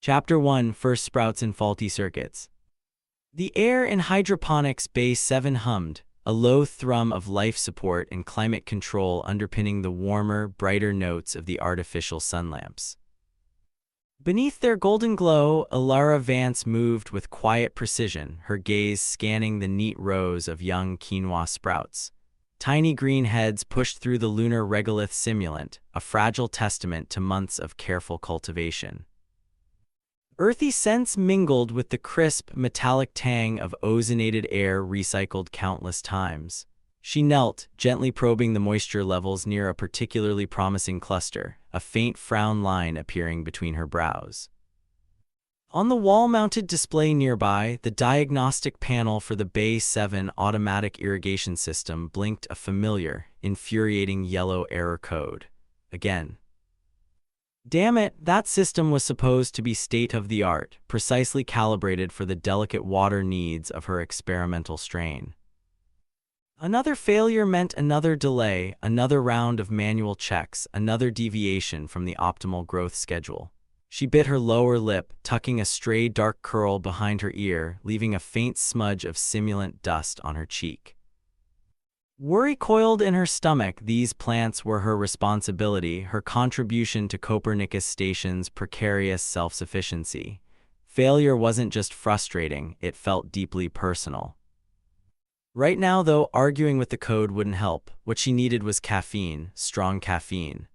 Chapter 1: First Sprouts in Faulty Circuits. The air in hydroponics Bay 7 hummed, a low thrum of life support and climate control underpinning the warmer, brighter notes of the artificial sun lamps. Beneath their golden glow, Alara Vance moved with quiet precision, her gaze scanning the neat rows of young quinoa sprouts. Tiny green heads pushed through the lunar regolith simulant, a fragile testament to months of careful cultivation. Earthy scents mingled with the crisp, metallic tang of ozonated air recycled countless times. She knelt, gently probing the moisture levels near a particularly promising cluster, a faint frown line appearing between her brows. On the wall-mounted display nearby, the diagnostic panel for the Bay 7 automatic irrigation system blinked a familiar, infuriating yellow error code. Again. Damn it, that system was supposed to be state-of-the-art, precisely calibrated for the delicate water needs of her experimental strain. Another failure meant another delay, another round of manual checks, another deviation from the optimal growth schedule. She bit her lower lip, tucking a stray dark curl behind her ear, leaving a faint smudge of simulant dust on her cheek. Worry coiled in her stomach. These plants were her responsibility, her contribution to Copernicus station's precarious self-sufficiency. Failure wasn't just frustrating, it felt deeply personal. Right now, though, arguing with the code wouldn't help. What she needed was caffeine, strong caffeine.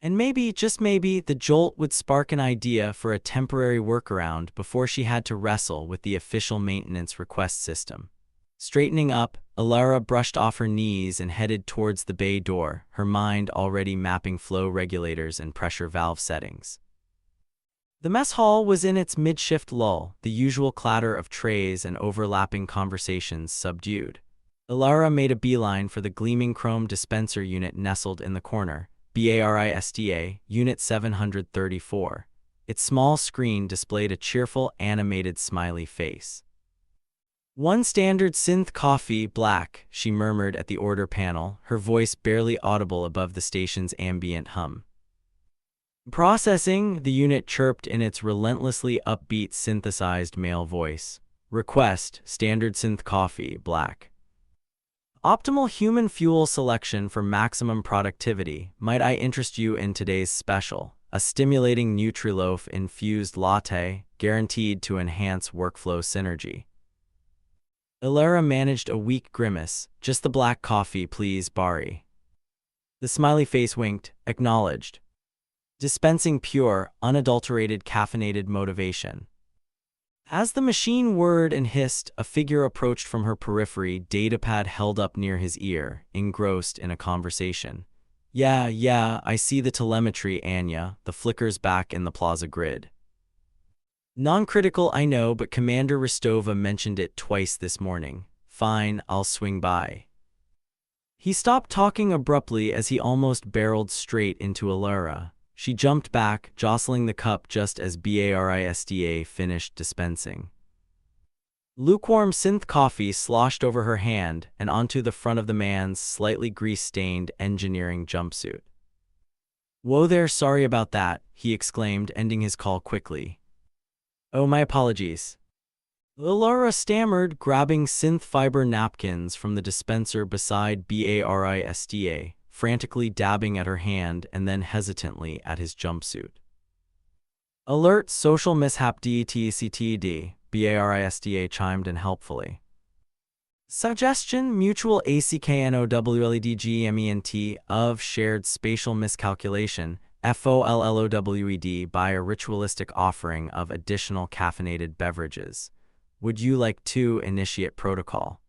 And maybe, just maybe, the jolt would spark an idea for a temporary workaround before she had to wrestle with the official maintenance request system. Straightening up, Alara brushed off her knees and headed towards the bay door, her mind already mapping flow regulators and pressure valve settings. The mess hall was in its mid-shift lull, the usual clatter of trays and overlapping conversations subdued. Alara made a beeline for the gleaming chrome dispenser unit nestled in the corner, BARISTA, Unit 734. Its small screen displayed a cheerful, animated smiley face. "One standard synth coffee, black," she murmured at the order panel, her voice barely audible above the station's ambient hum. "Processing," the unit chirped in its relentlessly upbeat synthesized male voice. "Request, standard synth coffee, black. Optimal human fuel selection for maximum productivity. Might I interest you in today's special? A stimulating Nutriloaf-infused latte, guaranteed to enhance workflow synergy." Alara managed a weak grimace. "Just the black coffee, please, Bari." The smiley face winked, acknowledged. Dispensing pure, unadulterated caffeinated motivation. As the machine whirred and hissed, a figure approached from her periphery, datapad held up near his ear, engrossed in a conversation. Yeah, I see the telemetry, Anya, the flickers back in the plaza grid. Non-critical, I know, but Commander Rostova mentioned it twice this morning. Fine, I'll swing by. He stopped talking abruptly as he almost barreled straight into Alara. She jumped back, jostling the cup just as BARISTA finished dispensing. Lukewarm synth coffee sloshed over her hand and onto the front of the man's slightly grease-stained engineering jumpsuit. "Whoa there, sorry about that," he exclaimed, ending his call quickly. "Oh, my apologies." Alara stammered, grabbing synth fiber napkins from the dispenser beside BARISTA, frantically dabbing at her hand and then hesitantly at his jumpsuit. "Alert, social mishap DTCTD," BARISTA chimed in helpfully. "Suggestion, mutual ACKNOWLEDGMENT of shared spatial miscalculation, FOLLOWED by a ritualistic offering of additional caffeinated beverages. Would you like to initiate protocol?"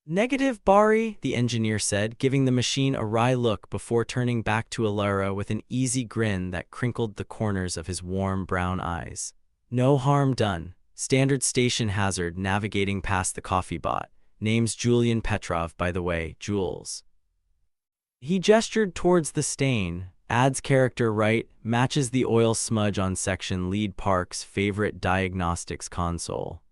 "Negative, Bari," the engineer said, giving the machine a wry look before turning back to Alara with an easy grin that crinkled the corners of his warm brown eyes. "No harm done. Standard station hazard navigating past the coffee bot. Name's Julian Petrov, by the way, Jules." He gestured towards the stain. "Adds character right, matches the oil smudge on section lead Park's favorite diagnostics console."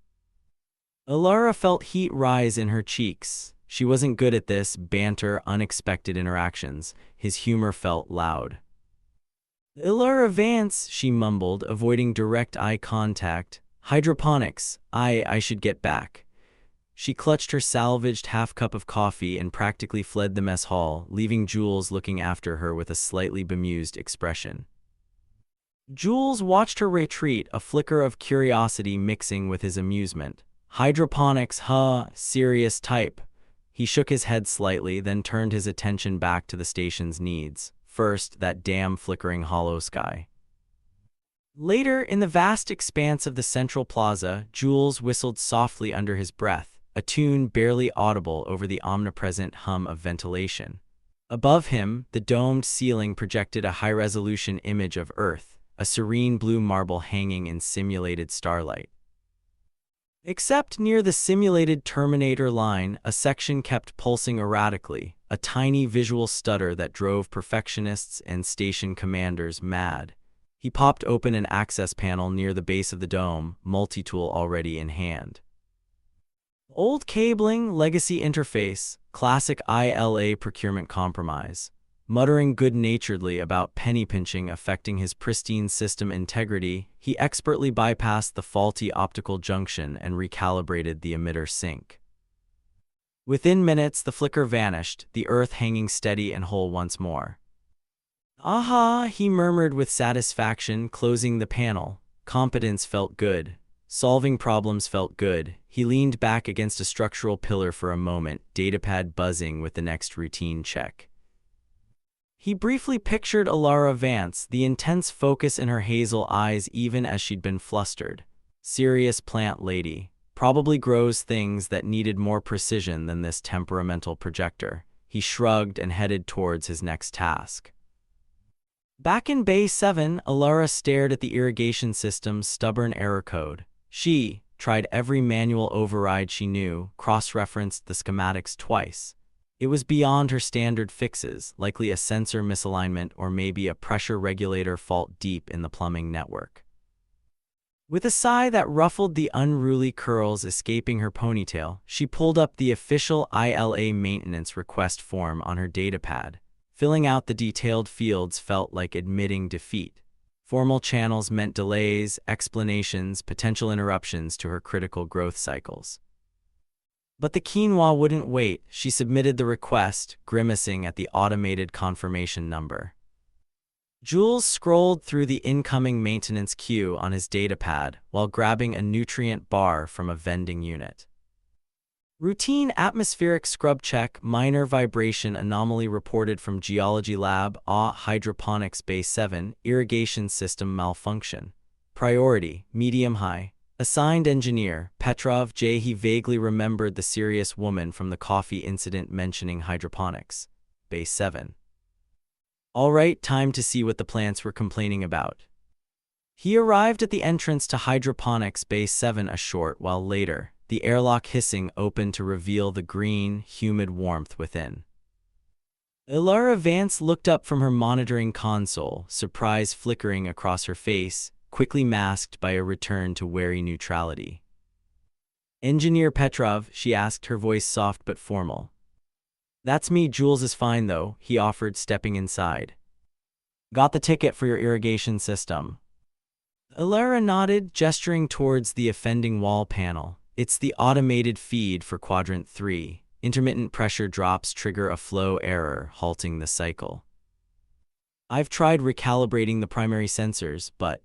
Alara felt heat rise in her cheeks. She wasn't good at this banter, unexpected interactions. His humor felt loud. Ilara Vance, she mumbled, avoiding direct eye contact. Hydroponics. I should get back. She clutched her salvaged half-cup of coffee and practically fled the mess hall, leaving Jules looking after her with a slightly bemused expression. Jules watched her retreat, a flicker of curiosity mixing with his amusement. Hydroponics, huh? Serious type. He shook his head slightly, then turned his attention back to the station's needs. First, that damn flickering hollow sky. Later, in the vast expanse of the central plaza, Jules whistled softly under his breath, a tune barely audible over the omnipresent hum of ventilation. Above him, the domed ceiling projected a high-resolution image of Earth, a serene blue marble hanging in simulated starlight. Except near the simulated Terminator line, a section kept pulsing erratically, a tiny visual stutter that drove perfectionists and station commanders mad. He popped open an access panel near the base of the dome, multi-tool already in hand. Old cabling, legacy interface, classic ILA procurement compromise. Muttering good-naturedly about penny-pinching affecting his pristine system integrity, he expertly bypassed the faulty optical junction and recalibrated the emitter sink. Within minutes, the flicker vanished, the Earth hanging steady and whole once more. "Aha," he murmured with satisfaction, closing the panel. Competence felt good. Solving problems felt good. He leaned back against a structural pillar for a moment, datapad buzzing with the next routine check. He briefly pictured Ilara Vance, the intense focus in her hazel eyes even as she'd been flustered. Serious plant lady. Probably grows things that needed more precision than this temperamental projector. He shrugged and headed towards his next task. Back in Bay 7, Ilara stared at the irrigation system's stubborn error code. She tried every manual override she knew, cross-referenced the schematics twice. It was beyond her standard fixes, likely a sensor misalignment or maybe a pressure regulator fault deep in the plumbing network. With a sigh that ruffled the unruly curls escaping her ponytail, she pulled up the official ILA maintenance request form on her datapad. Filling out the detailed fields felt like admitting defeat. Formal channels meant delays, explanations, potential interruptions to her critical growth cycles. But the quinoa wouldn't wait. She submitted the request, grimacing at the automated confirmation number. Jules scrolled through the incoming maintenance queue on his datapad while grabbing a nutrient bar from a vending unit. Routine atmospheric scrub check, minor vibration anomaly reported from Geology Lab, Hydroponics Bay 7, irrigation system malfunction. Priority, medium-high. Assigned engineer, Petrov J. He vaguely remembered the serious woman from the coffee incident mentioning hydroponics. Bay 7. All right, time to see what the plants were complaining about. He arrived at the entrance to Hydroponics Bay 7 a short while later, the airlock hissing open to reveal the green, humid warmth within. Ilara Vance looked up from her monitoring console, surprise flickering across her face, quickly masked by a return to wary neutrality. "Engineer Petrov," she asked, her voice soft but formal. "That's me. Jules is fine, though," he offered, stepping inside. "Got the ticket for your irrigation system." Ilara nodded, gesturing towards the offending wall panel. "It's the automated feed for Quadrant 3. Intermittent pressure drops trigger a flow error, halting the cycle. I've tried recalibrating the primary sensors, but..."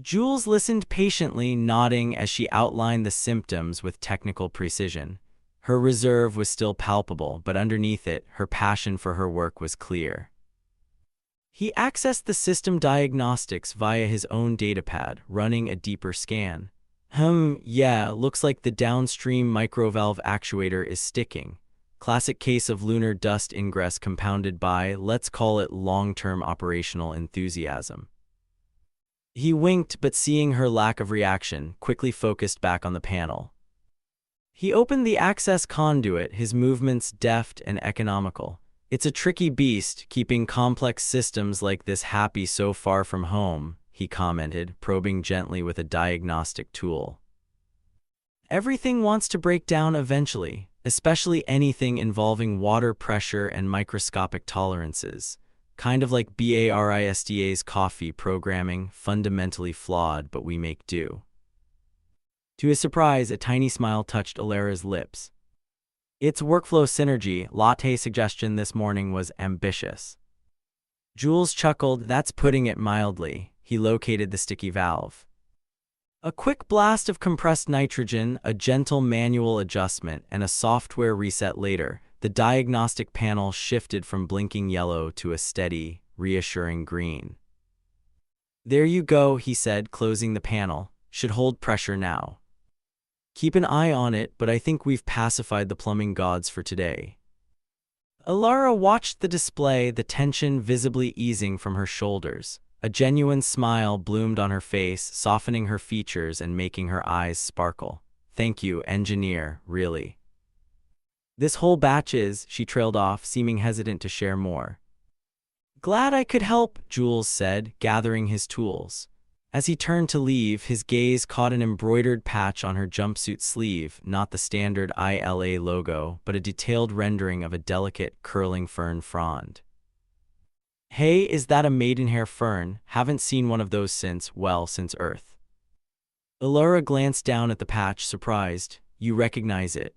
Jules listened patiently, nodding as she outlined the symptoms with technical precision. Her reserve was still palpable, but underneath it, her passion for her work was clear. He accessed the system diagnostics via his own datapad, running a deeper scan. Yeah, looks like the downstream microvalve actuator is sticking. Classic case of lunar dust ingress compounded by, let's call it, long-term operational enthusiasm. He winked, but seeing her lack of reaction, quickly focused back on the panel. He opened the access conduit, his movements deft and economical. "It's a tricky beast, keeping complex systems like this happy so far from home," he commented, probing gently with a diagnostic tool. "Everything wants to break down eventually, especially anything involving water pressure and microscopic tolerances. kind of like BARISDA's coffee programming, fundamentally flawed, but we make do. To his surprise, a tiny smile touched Alara's lips. Its workflow synergy latte suggestion this morning was ambitious. Jules chuckled, that's putting it mildly. He located the sticky valve. A quick blast of compressed nitrogen, a gentle manual adjustment, and a software reset later, the diagnostic panel shifted from blinking yellow to a steady, reassuring green. There you go, he said, closing the panel. Should hold pressure now. Keep an eye on it, but I think we've pacified the plumbing gods for today. Alara watched the display, the tension visibly easing from her shoulders. A genuine smile bloomed on her face, softening her features and making her eyes sparkle. Thank you, engineer, really. This whole batch is, she trailed off, seeming hesitant to share more. Glad I could help, Jules said, gathering his tools. As he turned to leave, his gaze caught an embroidered patch on her jumpsuit sleeve, not the standard ILA logo, but a detailed rendering of a delicate, curling fern frond. Hey, is that a maidenhair fern? Haven't seen one of those since Earth. Alara glanced down at the patch, surprised. You recognize it?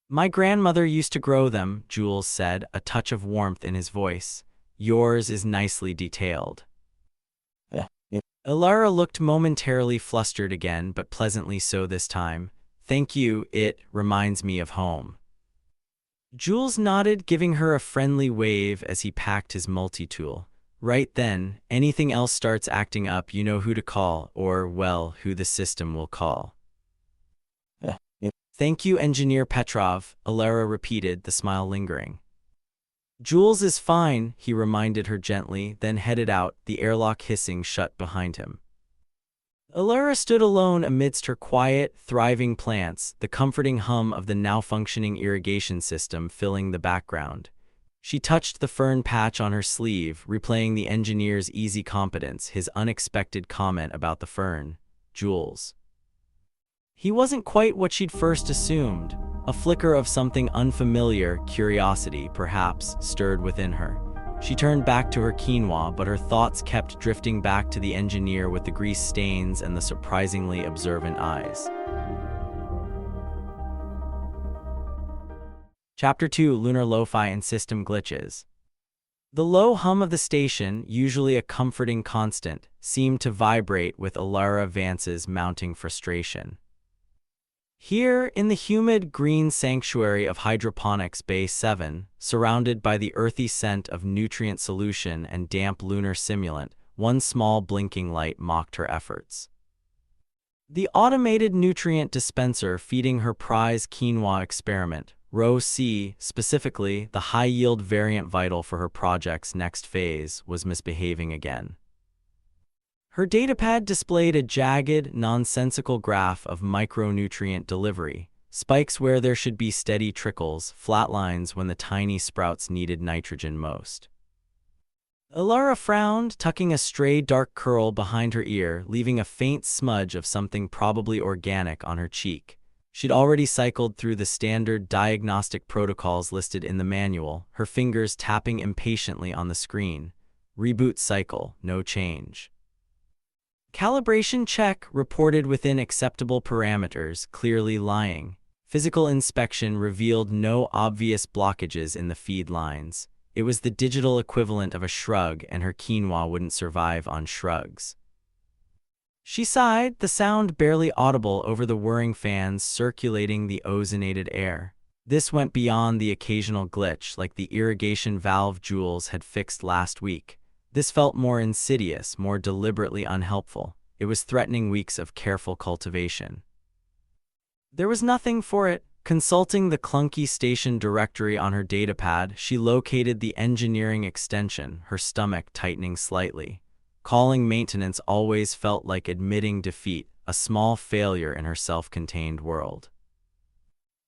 My grandmother used to grow them, Jules said, a touch of warmth in his voice. Yours is nicely detailed. Alara looked momentarily flustered again, but pleasantly so this time. Thank you, it reminds me of home. Jules nodded, giving her a friendly wave as he packed his multi-tool. Right then, anything else starts acting up, you know who to call, or, well, who the system will call. Thank you, Engineer Petrov, Alara repeated, the smile lingering. Jules is fine, he reminded her gently, then headed out, the airlock hissing shut behind him. Alara stood alone amidst her quiet, thriving plants, the comforting hum of the now-functioning irrigation system filling the background. She touched the fern patch on her sleeve, replaying the engineer's easy competence, his unexpected comment about the fern. Jules. He wasn't quite what she'd first assumed. A flicker of something unfamiliar, curiosity, perhaps, stirred within her. She turned back to her quinoa, but her thoughts kept drifting back to the engineer with the grease stains and the surprisingly observant eyes. Chapter 2: Lunar Lo-Fi and System Glitches. The low hum of the station, usually a comforting constant, seemed to vibrate with Alara Vance's mounting frustration. Here, in the humid green sanctuary of hydroponics Bay 7, surrounded by the earthy scent of nutrient solution and damp lunar simulant, one small blinking light mocked her efforts. The automated nutrient dispenser feeding her prize quinoa experiment, Row C, specifically the high-yield variant vital for her project's next phase, was misbehaving again. Her datapad displayed a jagged, nonsensical graph of micronutrient delivery, spikes where there should be steady trickles, flatlines when the tiny sprouts needed nitrogen most. Alara frowned, tucking a stray dark curl behind her ear, leaving a faint smudge of something probably organic on her cheek. She'd already cycled through the standard diagnostic protocols listed in the manual, her fingers tapping impatiently on the screen. Reboot cycle, no change. Calibration check, reported within acceptable parameters, clearly lying. Physical inspection revealed no obvious blockages in the feed lines. It was the digital equivalent of a shrug, and her quinoa wouldn't survive on shrugs. She sighed, the sound barely audible over the whirring fans circulating the ozonated air. This went beyond the occasional glitch, like the irrigation valve Jules had fixed last week. This felt more insidious, more deliberately unhelpful. It was threatening weeks of careful cultivation. There was nothing for it. Consulting the clunky station directory on her datapad, she located the engineering extension, her stomach tightening slightly. Calling maintenance always felt like admitting defeat, a small failure in her self-contained world.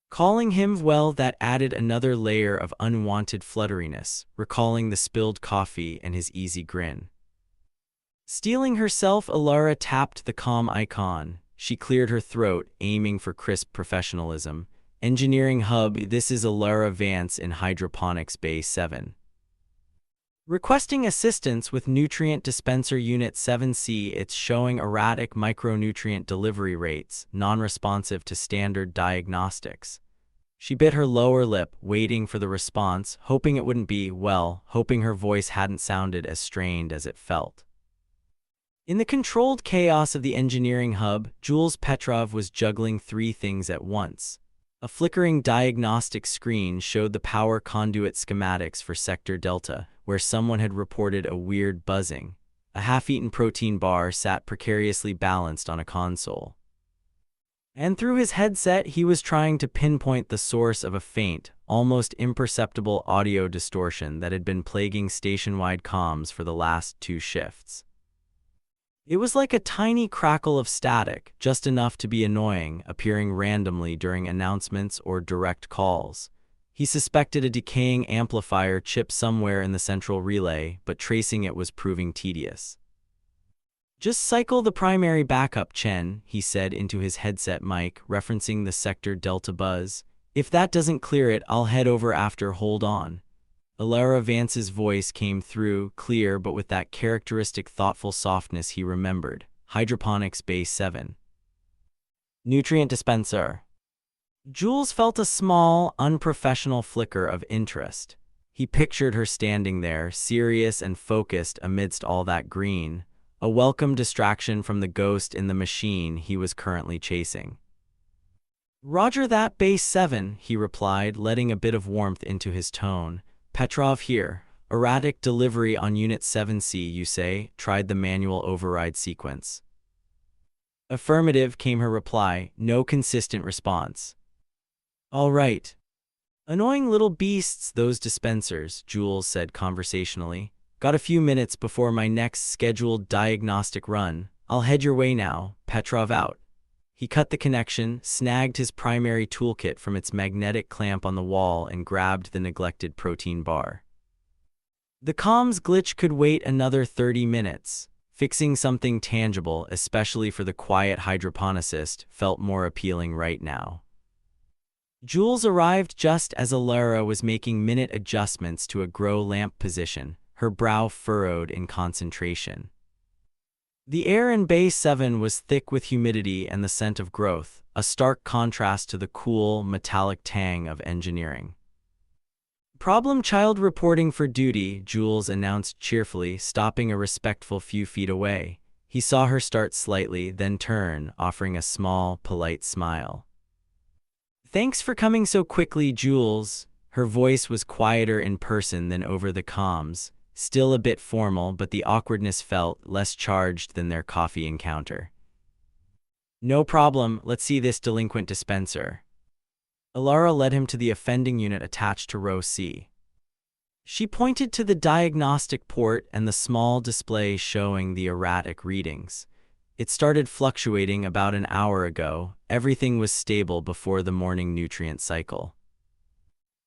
Calling him, well, that added another layer of unwanted flutteriness, recalling the spilled coffee and his easy grin. Steeling herself, Alara tapped the calm icon. She cleared her throat, aiming for crisp professionalism. Engineering Hub, this is Alara Vance in Hydroponics Bay 7. Requesting assistance with Nutrient Dispenser Unit 7C. It's showing erratic micronutrient delivery rates, non-responsive to standard diagnostics. She bit her lower lip, waiting for the response, hoping it wouldn't be, well, hoping her voice hadn't sounded as strained as it felt. In the controlled chaos of the engineering hub, Jules Petrov was juggling three things at once. A flickering diagnostic screen showed the power conduit schematics for Sector Delta, where someone had reported a weird buzzing. A half-eaten protein bar sat precariously balanced on a console. And through his headset, he was trying to pinpoint the source of a faint, almost imperceptible audio distortion that had been plaguing station-wide comms for the last 2 shifts. It was like a tiny crackle of static, just enough to be annoying, appearing randomly during announcements or direct calls. He suspected a decaying amplifier chip somewhere in the central relay, but tracing it was proving tedious. "Just cycle the primary backup, Chen," he said into his headset mic, referencing the Sector Delta buzz. "If that doesn't clear it, I'll head over after. Hold on." Alara Vance's voice came through, clear but with that characteristic thoughtful softness he remembered. Hydroponics Base 7. Nutrient Dispenser. Jules felt a small, unprofessional flicker of interest. He pictured her standing there, serious and focused amidst all that green, a welcome distraction from the ghost in the machine he was currently chasing. "Roger that, Base 7, he replied, letting a bit of warmth into his tone. "Petrov here. Erratic delivery on Unit 7C, you say?" Tried the manual override sequence. "Affirmative," came her reply, no consistent response. "All right. Annoying little beasts, those dispensers," Jules said conversationally. "Got a few minutes before my next scheduled diagnostic run. I'll head your way now. Petrov out." He cut the connection, snagged his primary toolkit from its magnetic clamp on the wall, and grabbed the neglected protein bar. The comms glitch could wait another 30 minutes. Fixing something tangible, especially for the quiet hydroponicist, felt more appealing right now. Jules arrived just as Alara was making minute adjustments to a grow lamp position, her brow furrowed in concentration. The air in Bay 7 was thick with humidity and the scent of growth, a stark contrast to the cool, metallic tang of engineering. "Problem child reporting for duty," Jules announced cheerfully, stopping a respectful few feet away. He saw her start slightly, then turn, offering a small, polite smile. "Thanks for coming so quickly, Jules." Her voice was quieter in person than over the comms. Still a bit formal, but the awkwardness felt less charged than their coffee encounter. "No problem, let's see this delinquent dispenser." Alara led him to the offending unit attached to row C. She pointed to the diagnostic port and the small display showing the erratic readings. It started fluctuating about an hour ago. Everything was stable before the morning nutrient cycle.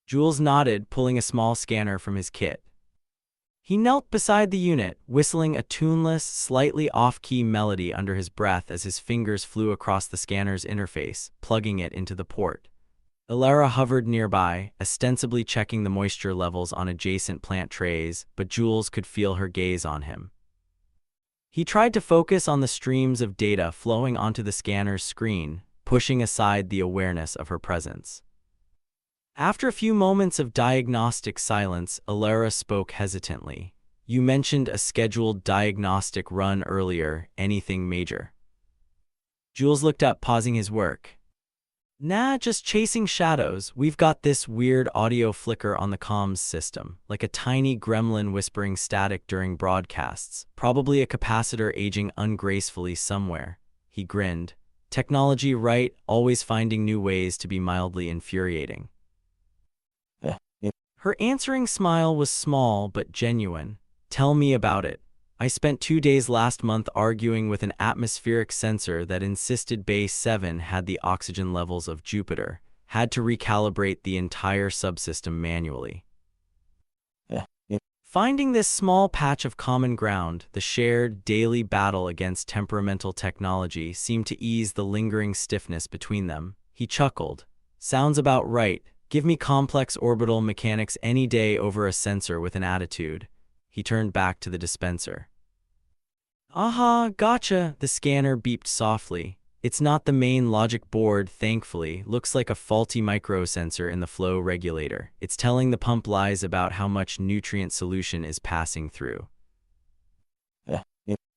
Jules nodded, pulling a small scanner from his kit. He knelt beside the unit, whistling a tuneless, slightly off-key melody under his breath as his fingers flew across the scanner's interface, plugging it into the port. Alara hovered nearby, ostensibly checking the moisture levels on adjacent plant trays, but Jules could feel her gaze on him. He tried to focus on the streams of data flowing onto the scanner's screen, pushing aside the awareness of her presence. After a few moments of diagnostic silence, Alara spoke hesitantly. "You mentioned a scheduled diagnostic run earlier. Anything major?" Jules looked up, pausing his work. "Nah, just chasing shadows. We've got this weird audio flicker on the comms system, like a tiny gremlin whispering static during broadcasts. Probably a capacitor aging ungracefully somewhere." He grinned. "Technology, right? Always finding new ways to be mildly infuriating." Her answering smile was small but genuine. "Tell me about it. I spent 2 days last month arguing with an atmospheric sensor that insisted Base 7 had the oxygen levels of Jupiter. Had to recalibrate the entire subsystem manually." Finding this small patch of common ground, the shared, daily battle against temperamental technology, seemed to ease the lingering stiffness between them. He chuckled. "Sounds about right. Give me complex orbital mechanics any day over a sensor with an attitude." he turned back to the dispenser. Aha, gotcha, the scanner beeped softly. It's not the main logic board, thankfully. Looks like a faulty microsensor in the flow regulator. It's telling the pump lies about how much nutrient solution is passing through.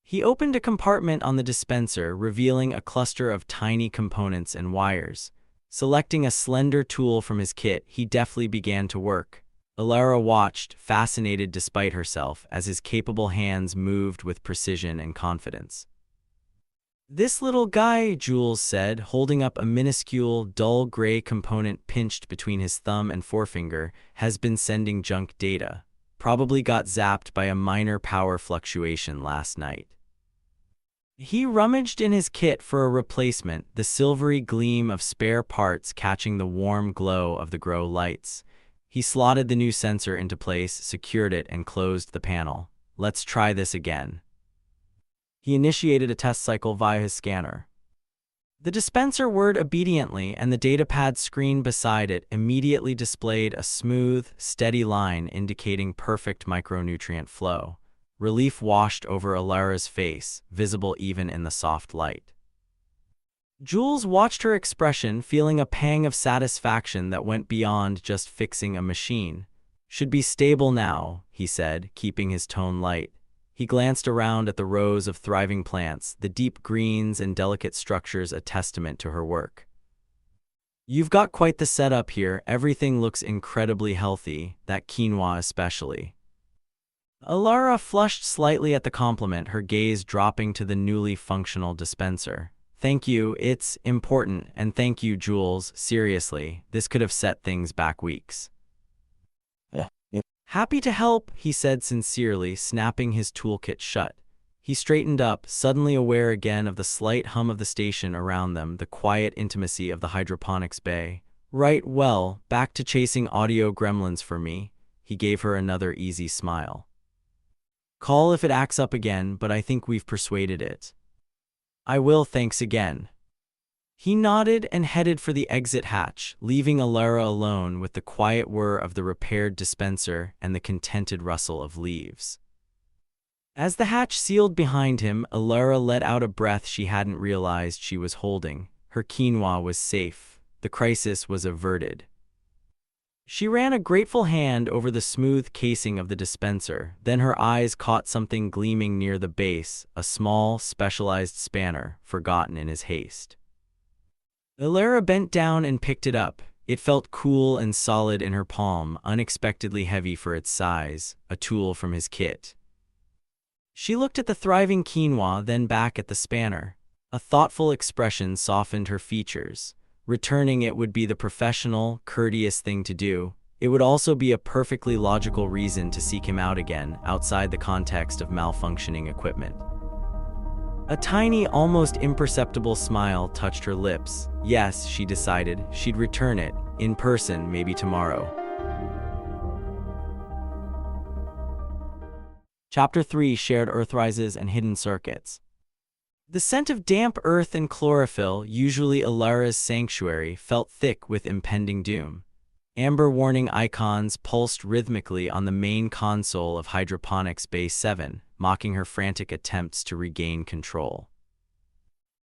He opened a compartment on the dispenser, revealing a cluster of tiny components and wires. Selecting a slender tool from his kit, he deftly began to work. Alara watched, fascinated despite herself, as his capable hands moved with precision and confidence. This little guy, Jules said, holding up a minuscule, dull gray component pinched between his thumb and forefinger, has been sending junk data. Probably got zapped by a minor power fluctuation last night. He rummaged in his kit for a replacement, the silvery gleam of spare parts catching the warm glow of the grow lights. He slotted the new sensor into place, secured it, and closed the panel. Let's try this again. He initiated a test cycle via his scanner. The dispenser whirred obediently, and the datapad screen beside it immediately displayed a smooth, steady line indicating perfect micronutrient flow. Relief washed over Alara's face, visible even in the soft light. Jules watched her expression, feeling a pang of satisfaction that went beyond just fixing a machine. Should be stable now, he said, keeping his tone light. He glanced around at the rows of thriving plants, the deep greens and delicate structures a testament to her work. You've got quite the setup here. Everything looks incredibly healthy, that quinoa especially. Alara flushed slightly at the compliment, her gaze dropping to the newly functional dispenser. Thank you, it's important, and thank you, Jules, seriously, this could have set things back weeks. Happy to help, he said sincerely, snapping his toolkit shut. He straightened up, suddenly aware again of the slight hum of the station around them, the quiet intimacy of the hydroponics bay. Right, well, back to chasing audio gremlins for me. He gave her another easy smile. Call if it acts up again, but I think we've persuaded it. I will, thanks again. He nodded and headed for the exit hatch, leaving Alara alone with the quiet whir of the repaired dispenser and the contented rustle of leaves. As the hatch sealed behind him, Alara let out a breath she hadn't realized she was holding. Her quinoa was safe. The crisis was averted. She ran a grateful hand over the smooth casing of the dispenser, then her eyes caught something gleaming near the base, a small, specialized spanner, forgotten in his haste. Alara bent down and picked it up. It felt cool and solid in her palm, unexpectedly heavy for its size, a tool from his kit. She looked at the thriving quinoa, then back at the spanner. A thoughtful expression softened her features. Returning it would be the professional, courteous thing to do. It would also be a perfectly logical reason to seek him out again, outside the context of malfunctioning equipment. A tiny, almost imperceptible smile touched her lips. Yes, she decided, she'd return it, in person, maybe tomorrow. Chapter 3: Shared Earthrises and Hidden Circuits. The scent of damp earth and chlorophyll, usually Alara's sanctuary, felt thick with impending doom. Amber warning icons pulsed rhythmically on the main console of Hydroponics Bay 7, mocking her frantic attempts to regain control.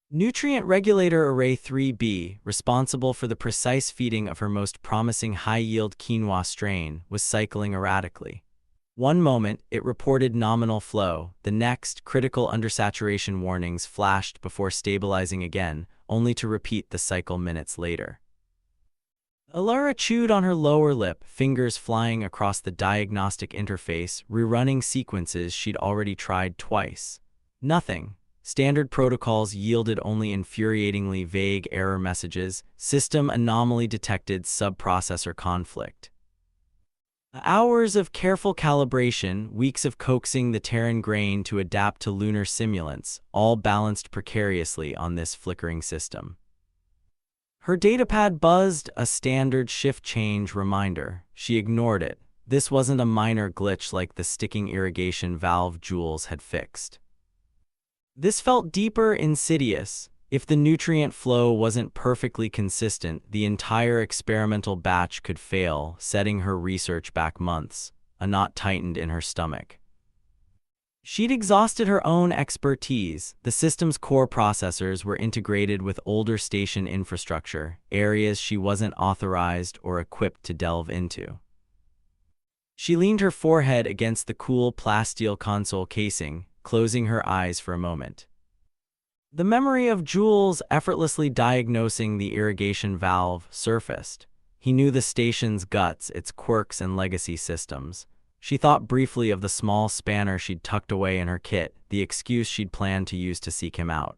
Nutrient Regulator Array 3B, responsible for the precise feeding of her most promising high-yield quinoa strain, was cycling erratically. One moment, it reported nominal flow. The next, critical undersaturation warnings flashed before stabilizing again, only to repeat the cycle minutes later. Alara chewed on her lower lip, fingers flying across the diagnostic interface, rerunning sequences she'd already tried twice. Nothing. Standard protocols yielded only infuriatingly vague error messages. System anomaly detected, subprocessor conflict. Hours of careful calibration, weeks of coaxing the Terran grain to adapt to lunar simulants, all balanced precariously on this flickering system. Her datapad buzzed, a standard shift change reminder. She ignored it. This wasn't a minor glitch like the sticking irrigation valve Jules had fixed. This felt deeper, insidious. If the nutrient flow wasn't perfectly consistent, the entire experimental batch could fail, setting her research back months. A knot tightened in her stomach. She'd exhausted her own expertise. The system's core processors were integrated with older station infrastructure, areas she wasn't authorized or equipped to delve into. She leaned her forehead against the cool plasteel console casing, closing her eyes for a moment. The memory of Jules effortlessly diagnosing the irrigation valve surfaced. He knew the station's guts, its quirks and legacy systems. She thought briefly of the small spanner she'd tucked away in her kit, the excuse she'd planned to use to seek him out.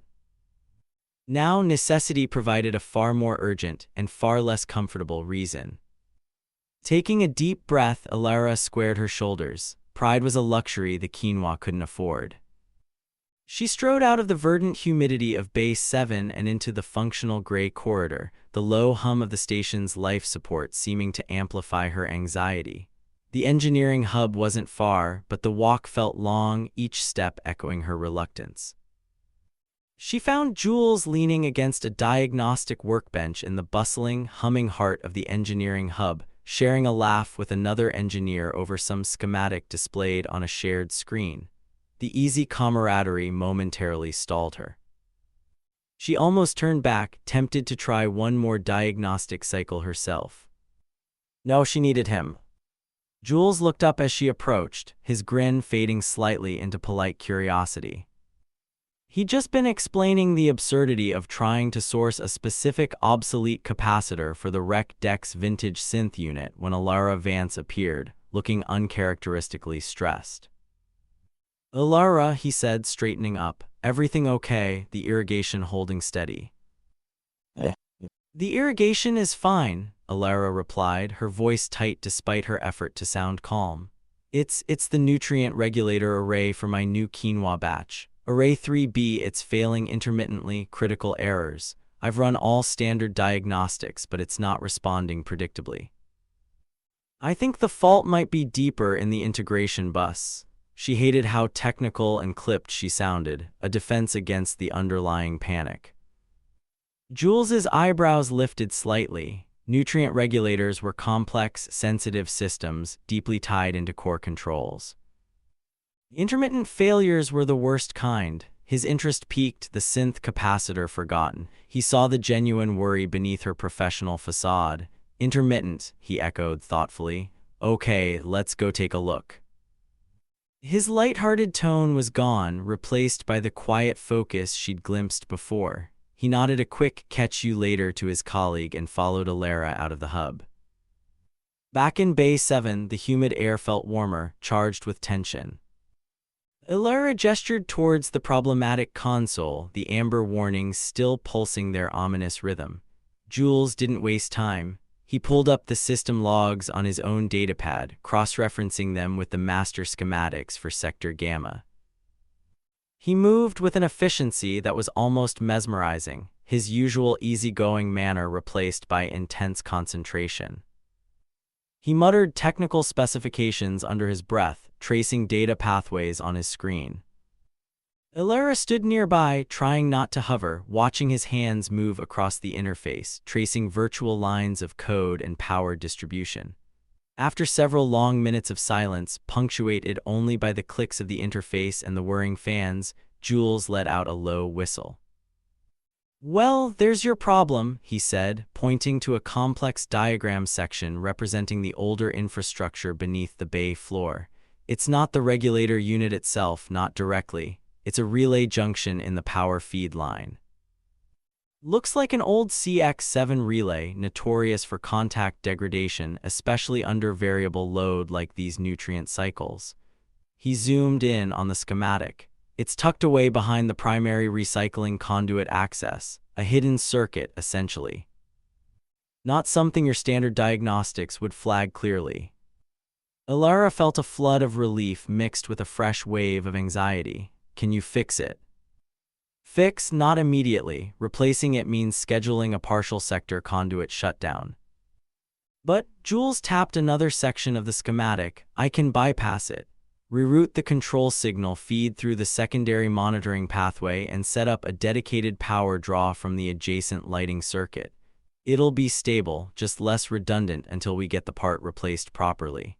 Now necessity provided a far more urgent and far less comfortable reason. Taking a deep breath, Alara squared her shoulders. Pride was a luxury the quinoa couldn't afford. She strode out of the verdant humidity of Bay 7 and into the functional gray corridor, the low hum of the station's life support seeming to amplify her anxiety. The engineering hub wasn't far, but the walk felt long, each step echoing her reluctance. She found Jules leaning against a diagnostic workbench in the bustling, humming heart of the engineering hub, sharing a laugh with another engineer over some schematic displayed on a shared screen. The easy camaraderie momentarily stalled her. She almost turned back, tempted to try one more diagnostic cycle herself. No, she needed him. Jules looked up as she approached, his grin fading slightly into polite curiosity. He'd just been explaining the absurdity of trying to source a specific obsolete capacitor for the Rec Dex vintage synth unit when Alara Vance appeared, looking uncharacteristically stressed. Alara, he said, straightening up, everything okay, the irrigation holding steady. The irrigation is fine, Alara replied, her voice tight despite her effort to sound calm. It's the nutrient regulator array for my new quinoa batch. Array 3B, it's failing intermittently, critical errors. I've run all standard diagnostics, but it's not responding predictably. I think the fault might be deeper in the integration bus. She hated how technical and clipped she sounded, a defense against the underlying panic. Jules's eyebrows lifted slightly. Nutrient regulators were complex, sensitive systems, deeply tied into core controls. Intermittent failures were the worst kind. His interest peaked, the synth capacitor forgotten. He saw the genuine worry beneath her professional facade. Intermittent, he echoed thoughtfully. Okay, let's go take a look. His light-hearted tone was gone, replaced by the quiet focus she'd glimpsed before. He nodded a quick "catch you later" to his colleague and followed Alara out of the hub. Back in Bay 7, the humid air felt warmer, charged with tension. Alara gestured towards the problematic console, the amber warnings still pulsing their ominous rhythm. Jules didn't waste time. He pulled up the system logs on his own datapad, cross-referencing them with the master schematics for Sector Gamma. He moved with an efficiency that was almost mesmerizing, his usual easygoing manner replaced by intense concentration. He muttered technical specifications under his breath, tracing data pathways on his screen. Alara stood nearby, trying not to hover, watching his hands move across the interface, tracing virtual lines of code and power distribution. After several long minutes of silence, punctuated only by the clicks of the interface and the whirring fans, Jules let out a low whistle. Well, there's your problem, he said, pointing to a complex diagram section representing the older infrastructure beneath the bay floor. It's not the regulator unit itself, not directly. It's a relay junction in the power feed line. Looks like an old CX7 relay, notorious for contact degradation, especially under variable load like these nutrient cycles. He zoomed in on the schematic. It's tucked away behind the primary recycling conduit access, a hidden circuit, essentially. Not something your standard diagnostics would flag clearly. Alara felt a flood of relief mixed with a fresh wave of anxiety. Can you fix it? Fix, not immediately. Replacing it means scheduling a partial sector conduit shutdown. But Jules tapped another section of the schematic. I can bypass it. Reroute the control signal feed through the secondary monitoring pathway and set up a dedicated power draw from the adjacent lighting circuit. It'll be stable, just less redundant until we get the part replaced properly.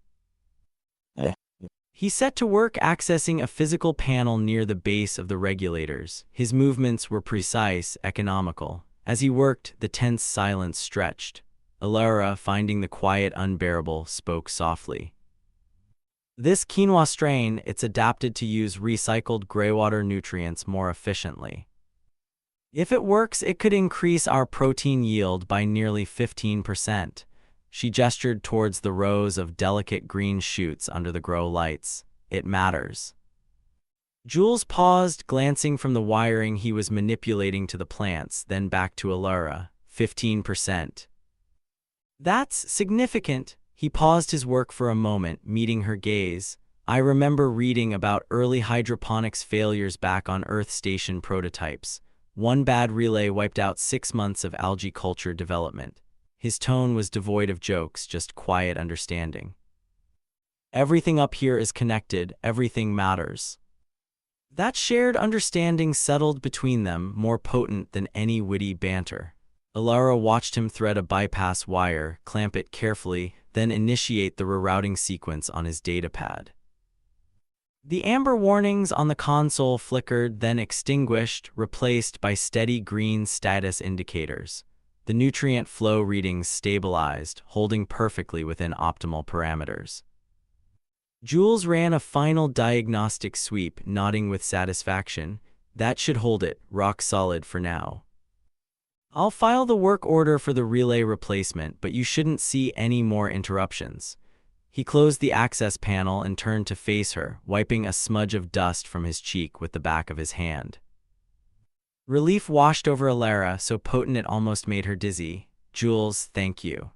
He set to work accessing a physical panel near the base of the regulators. His movements were precise, economical. As he worked, the tense silence stretched. Alara, finding the quiet unbearable, spoke softly. This quinoa strain, it's adapted to use recycled greywater nutrients more efficiently. If it works, it could increase our protein yield by nearly 15%. She gestured towards the rows of delicate green shoots under the grow lights. It matters. Jules paused, glancing from the wiring he was manipulating to the plants, then back to Alara. 15%. That's significant. He paused his work for a moment, meeting her gaze. I remember reading about early hydroponics failures back on Earth station prototypes. One bad relay wiped out 6 months of algae culture development. His tone was devoid of jokes, just quiet understanding. Everything up here is connected, everything matters. That shared understanding settled between them, more potent than any witty banter. Alara watched him thread a bypass wire, clamp it carefully, then initiate the rerouting sequence on his datapad. The amber warnings on the console flickered, then extinguished, replaced by steady green status indicators. The nutrient flow readings stabilized, holding perfectly within optimal parameters. Jules ran a final diagnostic sweep, nodding with satisfaction. That should hold it, rock solid for now. I'll file the work order for the relay replacement, but you shouldn't see any more interruptions. He closed the access panel and turned to face her, wiping a smudge of dust from his cheek with the back of his hand. Relief washed over Alara, so potent it almost made her dizzy. Jules, thank you.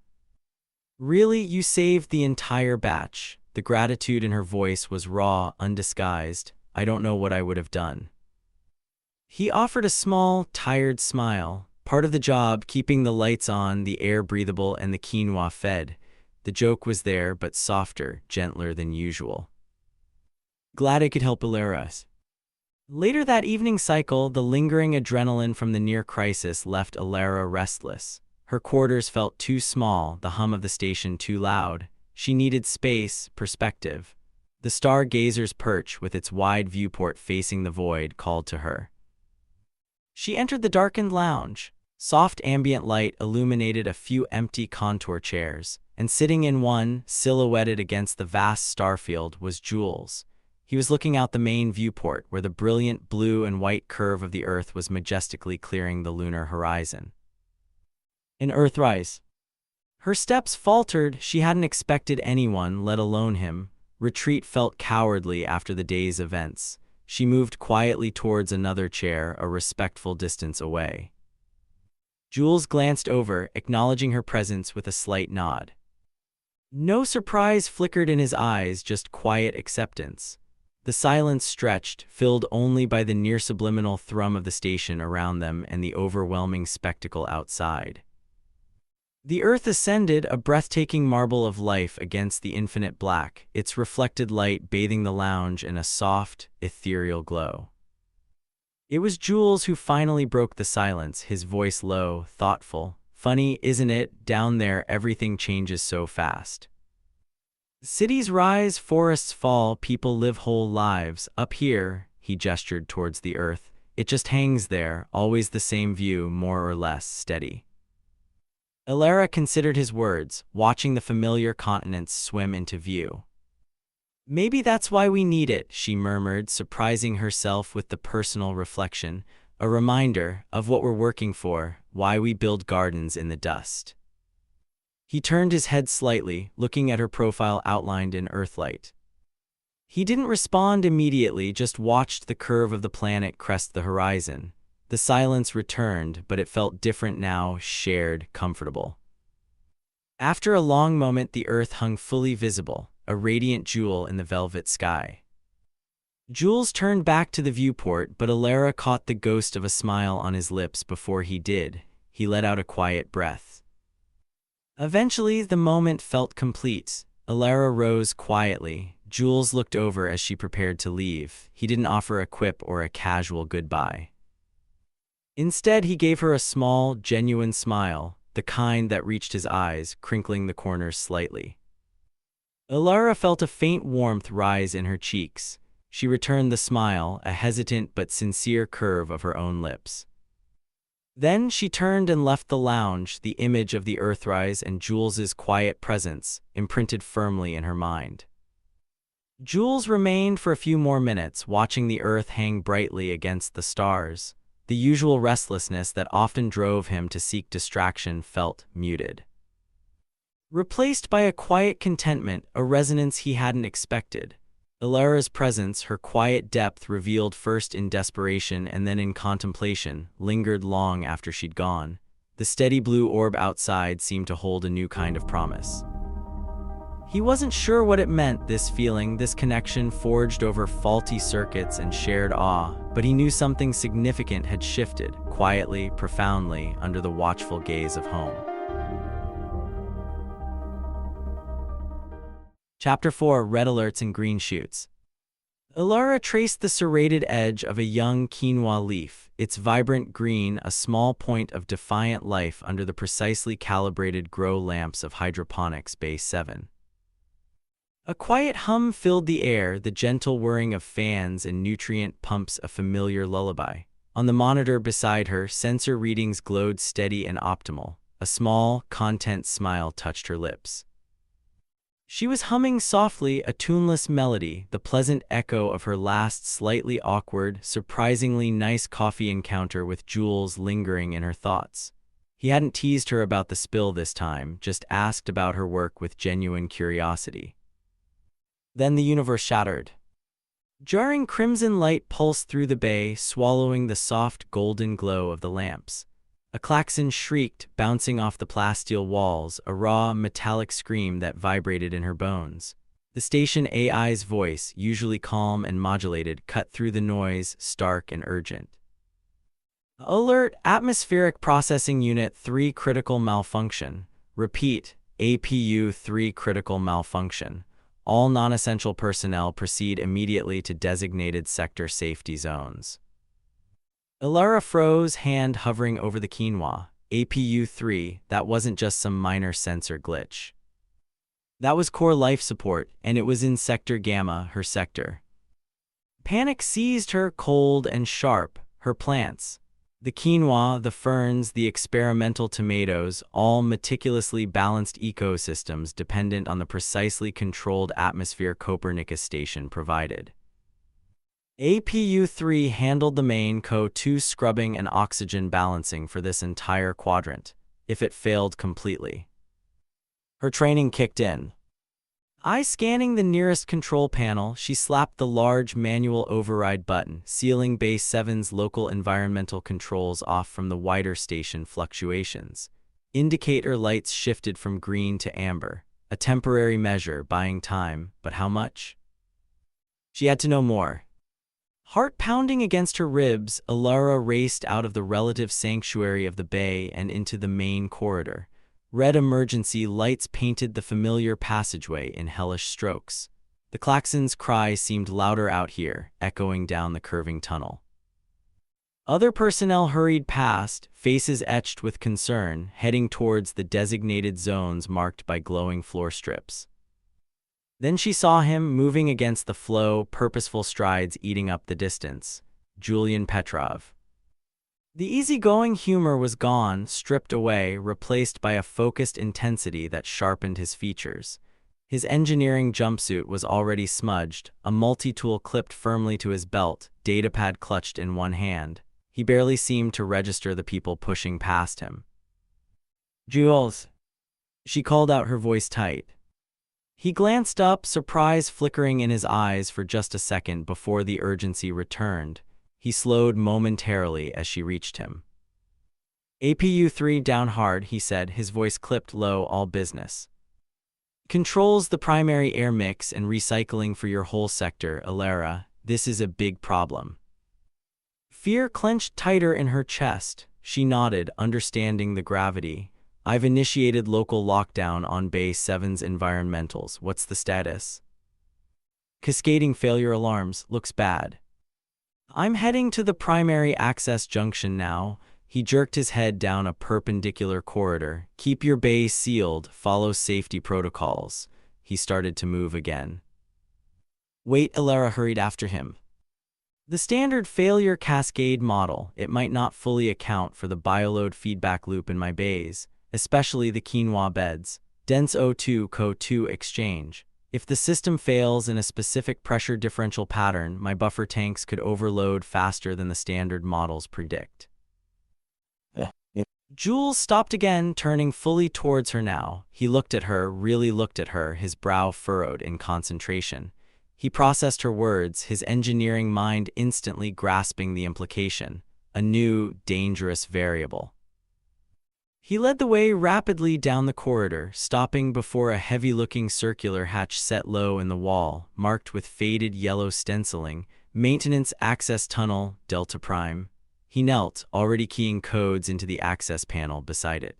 Really, you saved the entire batch. The gratitude in her voice was raw, undisguised. I don't know what I would have done. He offered a small, tired smile. Part of the job, keeping the lights on, the air breathable, and the quinoa fed. The joke was there, but softer, gentler than usual. Glad I could help Alara. Later that evening cycle, the lingering adrenaline from the near crisis left Alara restless. Her quarters felt too small, the hum of the station too loud. She needed space, perspective. The stargazer's perch, with its wide viewport facing the void, called to her. She entered the darkened lounge. Soft ambient light illuminated a few empty contour chairs, and sitting in one, silhouetted against the vast starfield, was Jules. He was looking out the main viewport, where the brilliant blue and white curve of the Earth was majestically clearing the lunar horizon. An Earthrise. Her steps faltered. She hadn't expected anyone, let alone him. Retreat felt cowardly after the day's events. She moved quietly towards another chair, a respectful distance away. Jules glanced over, acknowledging her presence with a slight nod. No surprise flickered in his eyes, just quiet acceptance. The silence stretched, filled only by the near-subliminal thrum of the station around them and the overwhelming spectacle outside. The Earth ascended, a breathtaking marble of life against the infinite black, its reflected light bathing the lounge in a soft, ethereal glow. It was Jules who finally broke the silence, his voice low, thoughtful. Funny, isn't it? Down there, everything changes so fast. Cities rise, forests fall, people live whole lives. Up here, he gestured towards the Earth, it just hangs there, always the same view, more or less steady. Alara considered his words, watching the familiar continents swim into view. Maybe that's why we need it, she murmured, surprising herself with the personal reflection, a reminder of what we're working for, why we build gardens in the dust. He turned his head slightly, looking at her profile outlined in Earthlight. He didn't respond immediately, just watched the curve of the planet crest the horizon. The silence returned, but it felt different now, shared, comfortable. After a long moment, the Earth hung fully visible, a radiant jewel in the velvet sky. Jules turned back to the viewport, but Alara caught the ghost of a smile on his lips before he did. He let out a quiet breath. Eventually, the moment felt complete. Alara rose quietly. Jules looked over as she prepared to leave. He didn't offer a quip or a casual goodbye. Instead, he gave her a small, genuine smile, the kind that reached his eyes, crinkling the corners slightly. Alara felt a faint warmth rise in her cheeks. She returned the smile, a hesitant but sincere curve of her own lips. Then she turned and left the lounge, the image of the Earthrise and Jules's quiet presence imprinted firmly in her mind. Jules remained for a few more minutes, watching the Earth hang brightly against the stars. The usual restlessness that often drove him to seek distraction felt muted, replaced by a quiet contentment, a resonance he hadn't expected. Alara's presence, her quiet depth revealed first in desperation and then in contemplation, lingered long after she'd gone. The steady blue orb outside seemed to hold a new kind of promise. He wasn't sure what it meant, this feeling, this connection forged over faulty circuits and shared awe, but he knew something significant had shifted, quietly, profoundly, under the watchful gaze of home. Chapter 4: Red Alerts and Green Shoots. Alara traced the serrated edge of a young quinoa leaf, its vibrant green a small point of defiant life under the precisely calibrated grow lamps of hydroponics Bay 7. A quiet hum filled the air, the gentle whirring of fans and nutrient pumps a familiar lullaby. On the monitor beside her, sensor readings glowed steady and optimal. A small, content smile touched her lips. She was humming softly, a tuneless melody, the pleasant echo of her last slightly awkward, surprisingly nice coffee encounter with Jules lingering in her thoughts. He hadn't teased her about the spill this time, just asked about her work with genuine curiosity. Then the universe shattered. Jarring crimson light pulsed through the bay, swallowing the soft golden glow of the lamps. A klaxon shrieked, bouncing off the plasteel walls, a raw, metallic scream that vibrated in her bones. The station AI's voice, usually calm and modulated, cut through the noise, stark and urgent. Alert, Atmospheric Processing Unit 3 critical malfunction. Repeat, APU 3 critical malfunction. All non-essential personnel proceed immediately to designated sector safety zones. Alara froze, hand hovering over the quinoa. APU 3, that wasn't just some minor sensor glitch. That was core life support, and it was in Sector Gamma, her sector. Panic seized her, cold and sharp, her plants. The quinoa, the ferns, the experimental tomatoes, all meticulously balanced ecosystems dependent on the precisely controlled atmosphere Copernicus station provided. APU 3 handled the main CO2 scrubbing and oxygen balancing for this entire quadrant, if it failed completely. Her training kicked in. Scanning the nearest control panel, she slapped the large manual override button, sealing Base 7's local environmental controls off from the wider station fluctuations. Indicator lights shifted from green to amber, a temporary measure, buying time, but how much? She had to know more. Heart pounding against her ribs, Alara raced out of the relative sanctuary of the bay and into the main corridor. Red emergency lights painted the familiar passageway in hellish strokes. The klaxon's cry seemed louder out here, echoing down the curving tunnel. Other personnel hurried past, faces etched with concern, heading towards the designated zones marked by glowing floor strips. Then she saw him, moving against the flow, purposeful strides eating up the distance. Julian Petrov. The easygoing humor was gone, stripped away, replaced by a focused intensity that sharpened his features. His engineering jumpsuit was already smudged, a multi-tool clipped firmly to his belt, datapad clutched in one hand. He barely seemed to register the people pushing past him. "Jules," she called out, her voice tight. He glanced up, surprise flickering in his eyes for just a second before the urgency returned. He slowed momentarily as she reached him. "APU 3 down hard," he said, his voice clipped low, "all business. Controls the primary air mix and recycling for your whole sector, Alara. This is a big problem." Fear clenched tighter in her chest. She nodded, understanding the gravity. "I've initiated local lockdown on Base 7's environmentals. What's the status?" "Cascading failure alarms. Looks bad." "I'm heading to the primary access junction now." He jerked his head down a perpendicular corridor. "Keep your bay sealed, follow safety protocols." he started to move again. Wait, Elara hurried after him. The standard failure cascade model, it might not fully account for the bioload feedback loop in my bays, especially the quinoa beds, dense O2 CO2 exchange. If the system fails in a specific pressure differential pattern, my buffer tanks could overload faster than the standard models predict. Jules stopped again, turning fully towards her now. He looked at her, really looked at her, his brow furrowed in concentration. He processed her words, his engineering mind instantly grasping the implication, a new, dangerous variable. He led the way rapidly down the corridor, stopping before a heavy-looking circular hatch set low in the wall, marked with faded yellow stenciling, Maintenance Access Tunnel, Delta Prime. He knelt, already keying codes into the access panel beside it.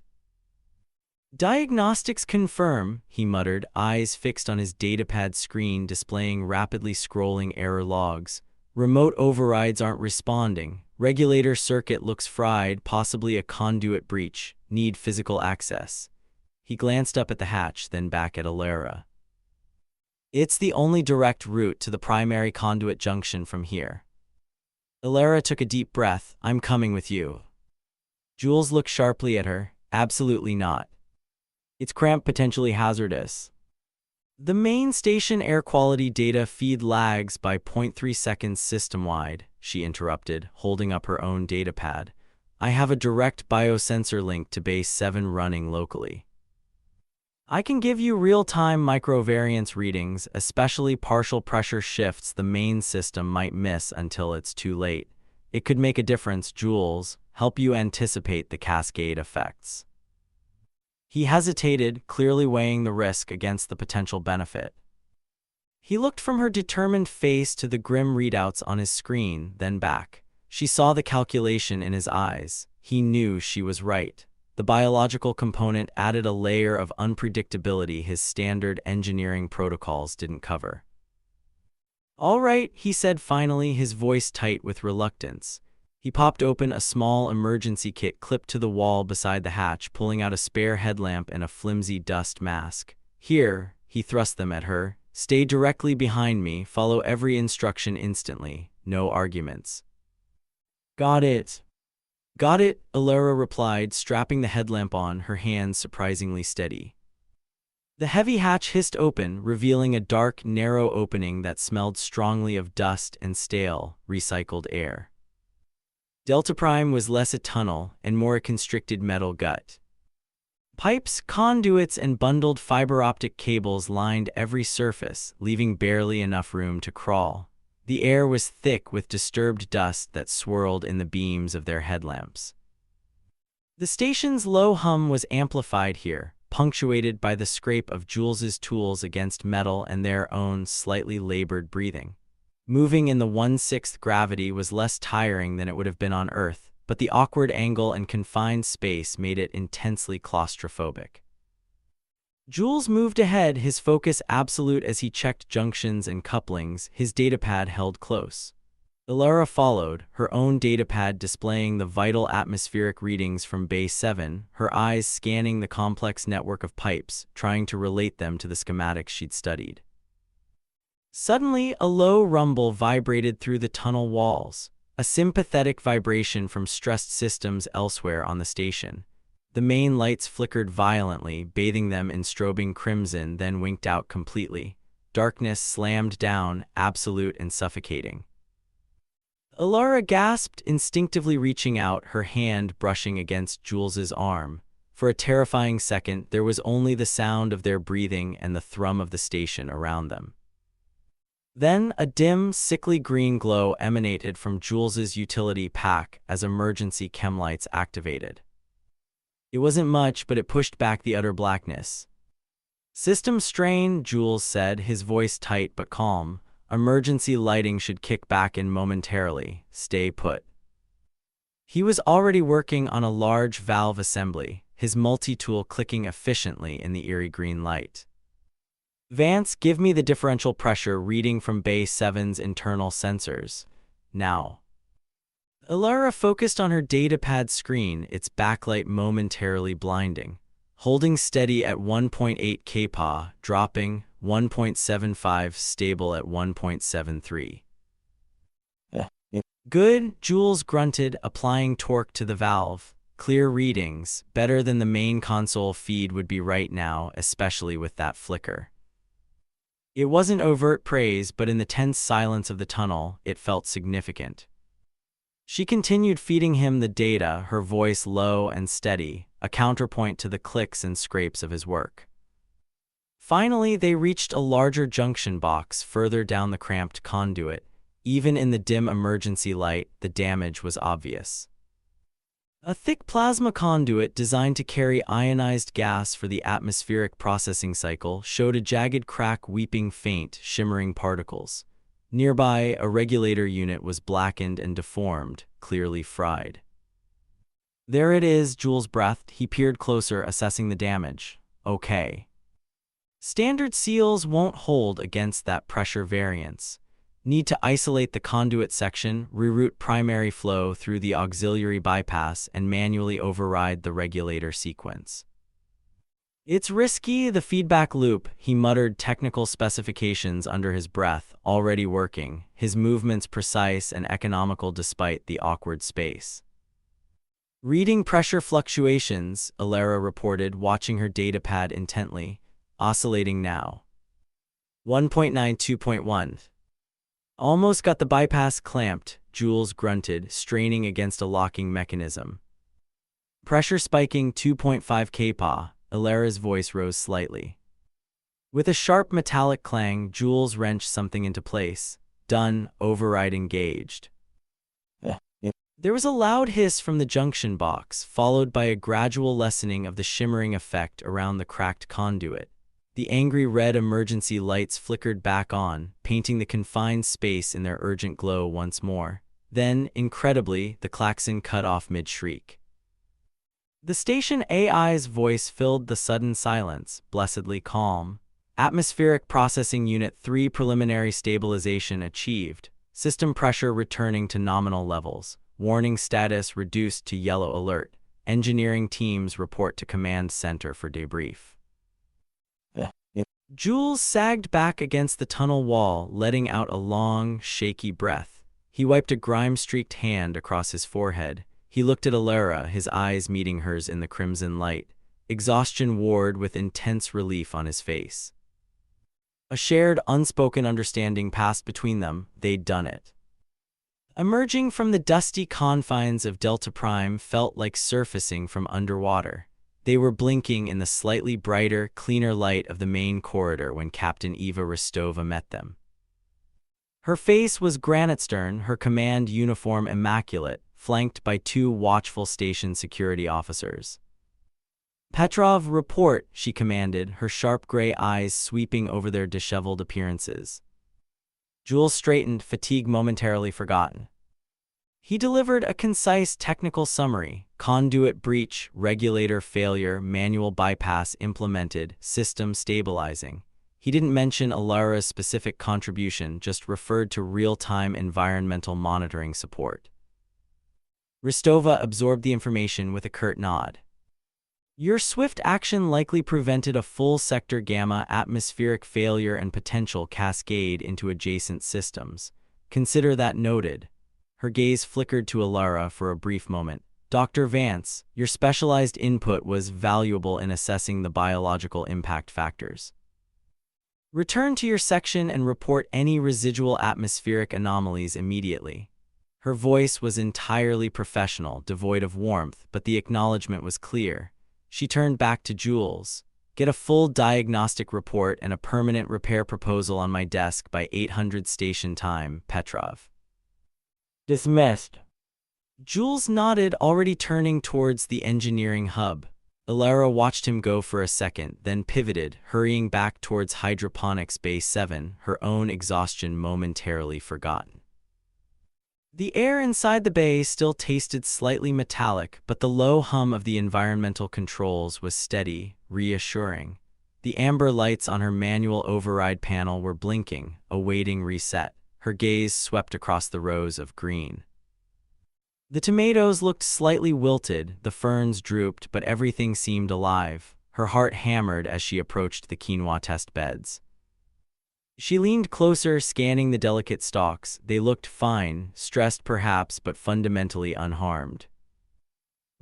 Diagnostics confirm, he muttered, eyes fixed on his datapad screen displaying rapidly scrolling error logs. Remote overrides aren't responding. Regulator circuit looks fried, possibly a conduit breach. Need physical access. He glanced up at the hatch, then back at Elara. It's the only direct route to the primary conduit junction from here. Elara took a deep breath. I'm coming with you. Jules looked sharply at her. Absolutely not. It's cramped, potentially hazardous. The main station air quality data feed lags by 0.3 seconds system-wide, she interrupted, holding up her own datapad. I have a direct biosensor link to base 7 running locally. I can give you real-time microvariance readings, especially partial pressure shifts the main system might miss until it's too late. It could make a difference, Jules, help you anticipate the cascade effects. He hesitated, clearly weighing the risk against the potential benefit. He looked from her determined face to the grim readouts on his screen, then back. She saw the calculation in his eyes. He knew she was right. The biological component added a layer of unpredictability his standard engineering protocols didn't cover. All right, he said finally, his voice tight with reluctance. He popped open a small emergency kit clipped to the wall beside the hatch, pulling out a spare headlamp and a flimsy dust mask. Here, he thrust them at her. Stay directly behind me, follow every instruction instantly, no arguments. Got it. Got it, Elara replied, strapping the headlamp on, her hands surprisingly steady. The heavy hatch hissed open, revealing a dark, narrow opening that smelled strongly of dust and stale, recycled air. Delta Prime was less a tunnel and more a constricted metal gut. Pipes, conduits, and bundled fiber optic cables lined every surface, leaving barely enough room to crawl. The air was thick with disturbed dust that swirled in the beams of their headlamps. The station's low hum was amplified here, punctuated by the scrape of Jules's tools against metal and their own slightly labored breathing. Moving in the 1/6 gravity was less tiring than it would have been on Earth, but the awkward angle and confined space made it intensely claustrophobic. Jules moved ahead, his focus absolute as he checked junctions and couplings, his datapad held close. Elara followed, her own datapad displaying the vital atmospheric readings from Bay 7, her eyes scanning the complex network of pipes, trying to relate them to the schematics she'd studied. Suddenly, a low rumble vibrated through the tunnel walls, a sympathetic vibration from stressed systems elsewhere on the station. The main lights flickered violently, bathing them in strobing crimson, then winked out completely. Darkness slammed down, absolute and suffocating. Elara gasped, instinctively reaching out, her hand brushing against Jules's arm. For a terrifying second, there was only the sound of their breathing and the thrum of the station around them. Then, a dim, sickly green glow emanated from Jules's utility pack as emergency chem lights activated. It wasn't much, but it pushed back the utter blackness. System strain, Jules said, his voice tight but calm. Emergency lighting should kick back in momentarily. Stay put. He was already working on a large valve assembly, his multi-tool clicking efficiently in the eerie green light. Vance, give me the differential pressure reading from Bay 7's internal sensors. Now. Elara focused on her datapad screen, its backlight momentarily blinding. Holding steady at 1.8 kPa, dropping, 1.75 stable at 1.73. Yeah. Yeah. Good, Jules grunted, applying torque to the valve. Clear readings, better than the main console feed would be right now, especially with that flicker. It wasn't overt praise, but in the tense silence of the tunnel, it felt significant. She continued feeding him the data, her voice low and steady, a counterpoint to the clicks and scrapes of his work. Finally, they reached a larger junction box further down the cramped conduit. Even in the dim emergency light, the damage was obvious. A thick plasma conduit designed to carry ionized gas for the atmospheric processing cycle showed a jagged crack weeping faint, shimmering particles. Nearby, a regulator unit was blackened and deformed, clearly fried. There it is, Jules breathed. He peered closer, assessing the damage. Okay. Standard seals won't hold against that pressure variance. Need to isolate the conduit section, reroute primary flow through the auxiliary bypass, and manually override the regulator sequence. It's risky, the feedback loop, he muttered technical specifications under his breath, already working, his movements precise and economical despite the awkward space. Reading pressure fluctuations, Alara reported, watching her datapad intently. Oscillating now. 1.9, 2.1. Almost got the bypass clamped, Jules grunted, straining against a locking mechanism. Pressure spiking 2.5 kPa, Alara's voice rose slightly. With a sharp metallic clang, Jules wrenched something into place. Done, override engaged. Yeah. There was a loud hiss from the junction box, followed by a gradual lessening of the shimmering effect around the cracked conduit. The angry red emergency lights flickered back on, painting the confined space in their urgent glow once more. Then, incredibly, the klaxon cut off mid-shriek. The station AI's voice filled the sudden silence, blessedly calm. Atmospheric Processing Unit 3 preliminary stabilization achieved. System pressure returning to nominal levels. Warning status reduced to yellow alert. Engineering teams report to command center for debrief. Jules sagged back against the tunnel wall, letting out a long, shaky breath. He wiped a grime-streaked hand across his forehead. He looked at Alara, his eyes meeting hers in the crimson light. Exhaustion warred with intense relief on his face. A shared, unspoken understanding passed between them. They'd done it. Emerging from the dusty confines of Delta Prime felt like surfacing from underwater. They were blinking in the slightly brighter, cleaner light of the main corridor when Captain Eva Rostova met them. Her face was granite stern, her command uniform immaculate, flanked by two watchful station security officers. Petrov, report, she commanded, her sharp gray eyes sweeping over their disheveled appearances. Jules straightened, fatigue momentarily forgotten. He delivered a concise technical summary: conduit breach, regulator failure, manual bypass implemented, system stabilizing. He didn't mention Alara's specific contribution, just referred to real-time environmental monitoring support. Rostova absorbed the information with a curt nod. Your swift action likely prevented a full sector gamma atmospheric failure and potential cascade into adjacent systems. Consider that noted. Her gaze flickered to Alara for a brief moment. Dr. Vance, your specialized input was valuable in assessing the biological impact factors. Return to your section and report any residual atmospheric anomalies immediately. Her voice was entirely professional, devoid of warmth, but the acknowledgement was clear. She turned back to Jules. Get a full diagnostic report and a permanent repair proposal on my desk by 800 station time, Petrov. Dismissed. Jules nodded, already turning towards the engineering hub. Alara watched him go for a second, then pivoted, hurrying back towards Hydroponics Bay 7, her own exhaustion momentarily forgotten. The air inside the bay still tasted slightly metallic, but the low hum of the environmental controls was steady, reassuring. The amber lights on her manual override panel were blinking, awaiting reset. Her gaze swept across the rows of green. The tomatoes looked slightly wilted, the ferns drooped, but everything seemed alive. Her heart hammered as she approached the quinoa test beds. She leaned closer, scanning the delicate stalks. They looked fine, stressed perhaps, but fundamentally unharmed.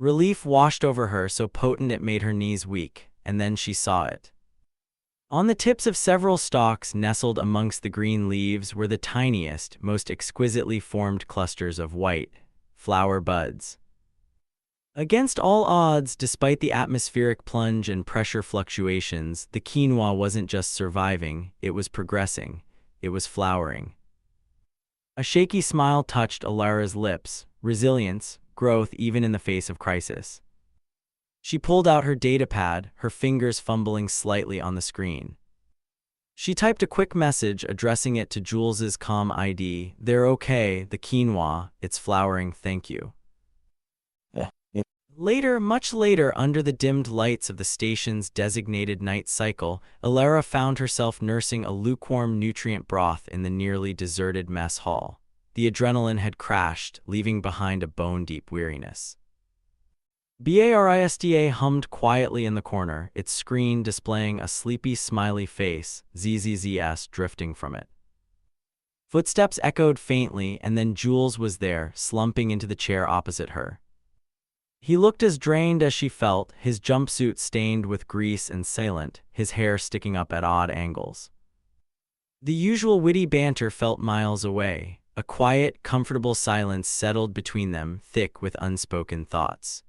Relief washed over her, so potent it made her knees weak, and then she saw it. On the tips of several stalks, nestled amongst the green leaves, were the tiniest, most exquisitely formed clusters of white flower buds. Against all odds, despite the atmospheric plunge and pressure fluctuations, the quinoa wasn't just surviving, it was progressing. It was flowering. A shaky smile touched Alara's lips, resilience, growth even in the face of crisis. She pulled out her datapad, her fingers fumbling slightly on the screen. She typed a quick message addressing it to Jules's comm ID. "They're okay, the quinoa, it's flowering, thank you." Later, much later, under the dimmed lights of the station's designated night cycle, Alara found herself nursing a lukewarm nutrient broth in the nearly deserted mess hall. The adrenaline had crashed, leaving behind a bone-deep weariness. Barista hummed quietly in the corner, its screen displaying a sleepy, smiley face, ZZZS drifting from it. Footsteps echoed faintly, and then Jules was there, slumping into the chair opposite her. He looked as drained as she felt, his jumpsuit stained with grease and silent, his hair sticking up at odd angles. The usual witty banter felt miles away. A quiet, comfortable silence settled between them, thick with unspoken thoughts.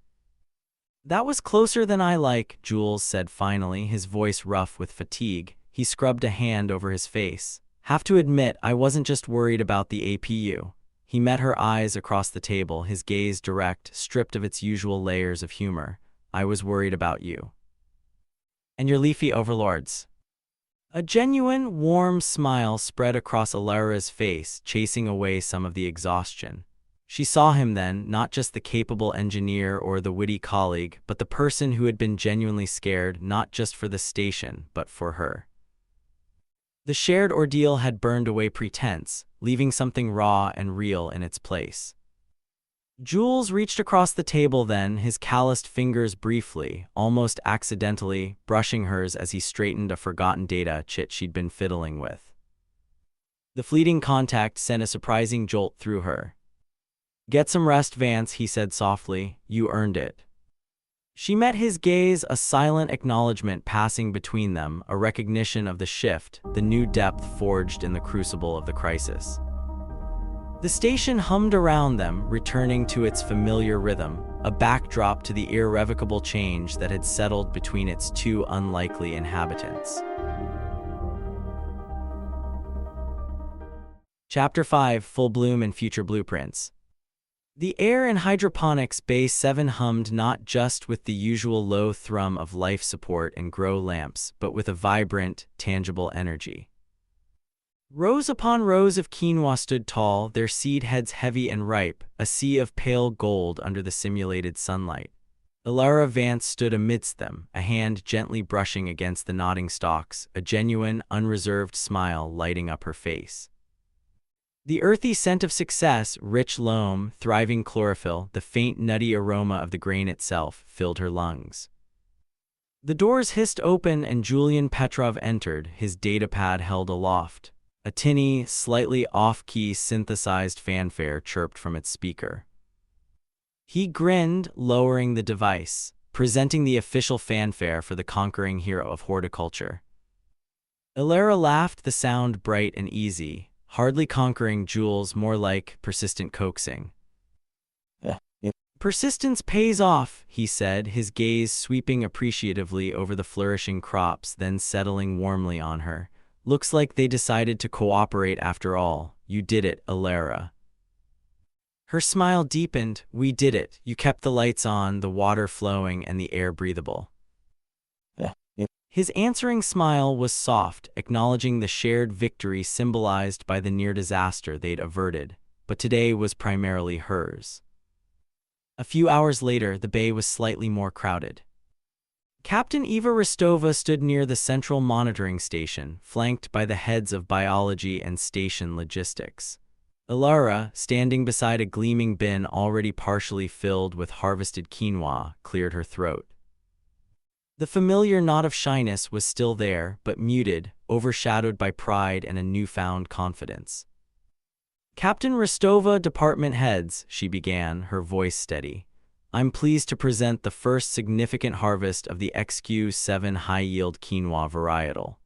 "That was closer than I like," Jules said finally, his voice rough with fatigue. He scrubbed a hand over his face. "Have to admit, I wasn't just worried about the APU." He met her eyes across the table, his gaze direct, stripped of its usual layers of humor. "I was worried about you. And your leafy overlords." A genuine, warm smile spread across Alara's face, chasing away some of the exhaustion. She saw him then, not just the capable engineer or the witty colleague, but the person who had been genuinely scared, not just for the station, but for her. The shared ordeal had burned away pretense, leaving something raw and real in its place. Jules reached across the table then, his calloused fingers briefly, almost accidentally, brushing hers as he straightened a forgotten data chit she'd been fiddling with. The fleeting contact sent a surprising jolt through her. "Get some rest, Vance," he said softly. "You earned it." She met his gaze, a silent acknowledgement passing between them, a recognition of the shift, the new depth forged in the crucible of the crisis. The station hummed around them, returning to its familiar rhythm, a backdrop to the irrevocable change that had settled between its two unlikely inhabitants. Chapter 5: Full Bloom and Future Blueprints. The air in Hydroponics Bay 7 hummed not just with the usual low thrum of life support and grow lamps, but with a vibrant, tangible energy. Rows upon rows of quinoa stood tall, their seed heads heavy and ripe, a sea of pale gold under the simulated sunlight. Alara Vance stood amidst them, a hand gently brushing against the nodding stalks, a genuine, unreserved smile lighting up her face. The earthy scent of success, rich loam, thriving chlorophyll, the faint nutty aroma of the grain itself, filled her lungs. The doors hissed open and Julian Petrov entered, his datapad held aloft. A tinny, slightly off-key synthesized fanfare chirped from its speaker. He grinned, lowering the device, presenting the official fanfare for the conquering hero of horticulture. Alara laughed, the sound bright and easy, hardly conquering Jules, more like persistent coaxing. "Persistence pays off," he said, his gaze sweeping appreciatively over the flourishing crops, then settling warmly on her. "Looks like they decided to cooperate after all. You did it, Alara." Her smile deepened. "We did it. You kept the lights on, the water flowing, and the air breathable." His answering smile was soft, acknowledging the shared victory symbolized by the near disaster they'd averted, but today was primarily hers. A few hours later, the bay was slightly more crowded. Captain Eva Rostova stood near the central monitoring station, flanked by the heads of biology and station logistics. Alara, standing beside a gleaming bin already partially filled with harvested quinoa, cleared her throat. The familiar knot of shyness was still there, but muted, overshadowed by pride and a newfound confidence. "Captain Rostova, department heads," she began, her voice steady. "I'm pleased to present the first significant harvest of the XQ7 high-yield quinoa varietal.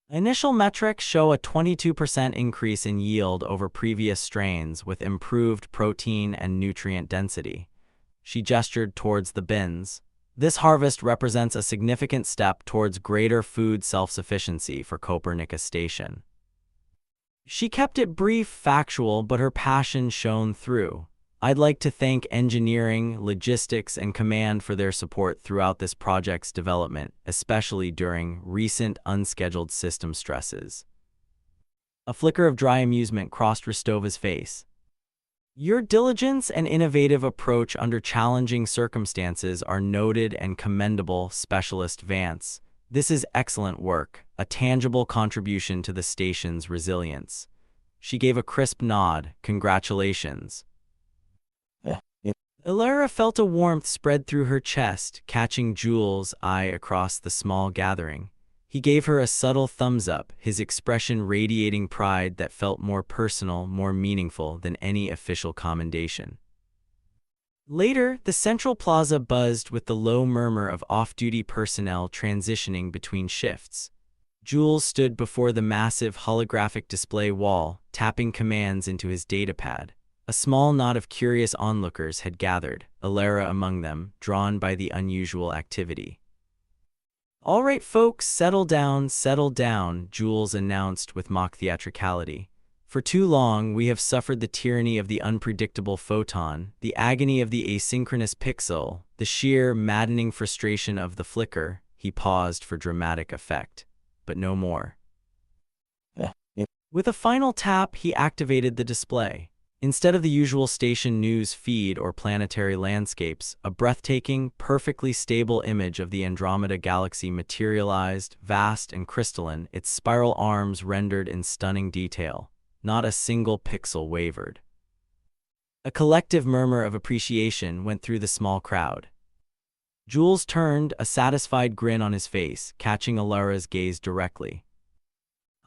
Initial metrics show a 22% increase in yield over previous strains with improved protein and nutrient density." She gestured towards the bins. "This harvest represents a significant step towards greater food self-sufficiency for Kopernika Station." She kept it brief, factual, but her passion shone through. "I'd like to thank engineering, logistics, and command for their support throughout this project's development, especially during recent unscheduled system stresses." A flicker of dry amusement crossed Rostova's face. "Your diligence and innovative approach under challenging circumstances are noted and commendable, Specialist Vance. This is excellent work, a tangible contribution to the station's resilience." She gave a crisp nod. "Congratulations." Ilara felt a warmth spread through her chest, catching Jules' eye across the small gathering. He gave her a subtle thumbs up, his expression radiating pride that felt more personal, more meaningful than any official commendation. Later, the central plaza buzzed with the low murmur of off-duty personnel transitioning between shifts. Jules stood before the massive holographic display wall, tapping commands into his datapad. A small knot of curious onlookers had gathered, Ilara among them, drawn by the unusual activity. "All right, folks, settle down," Jules announced with mock theatricality. "For too long, we have suffered the tyranny of the unpredictable photon, the agony of the asynchronous pixel, the sheer, maddening frustration of the flicker." He paused for dramatic effect. "But no more." With a final tap, he activated the display. Instead of the usual station news feed or planetary landscapes, a breathtaking, perfectly stable image of the Andromeda Galaxy materialized, vast and crystalline, its spiral arms rendered in stunning detail. Not a single pixel wavered. A collective murmur of appreciation went through the small crowd. Jules turned, a satisfied grin on his face, catching Ilara's gaze directly.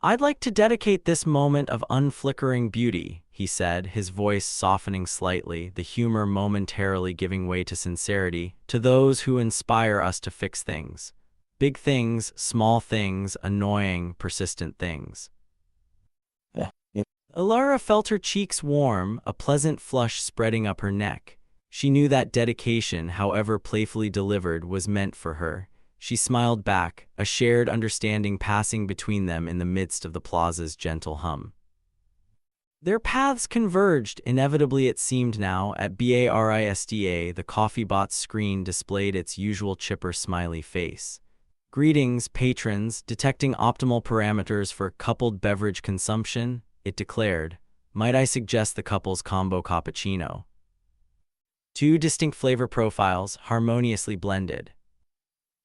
"I'd like to dedicate this moment of unflickering beauty," he said, his voice softening slightly, the humor momentarily giving way to sincerity, "to those who inspire us to fix things. Big things, small things, annoying, persistent things." Ilara felt her cheeks warm, a pleasant flush spreading up her neck. She knew that dedication, however playfully delivered, was meant for her. She smiled back, a shared understanding passing between them in the midst of the plaza's gentle hum. Their paths converged, inevitably it seemed now, at BARISDA. The coffee bot's screen displayed its usual chipper smiley face. "Greetings, patrons, detecting optimal parameters for coupled beverage consumption," it declared. "Might I suggest the couple's combo cappuccino? 2 distinct flavor profiles, harmoniously blended."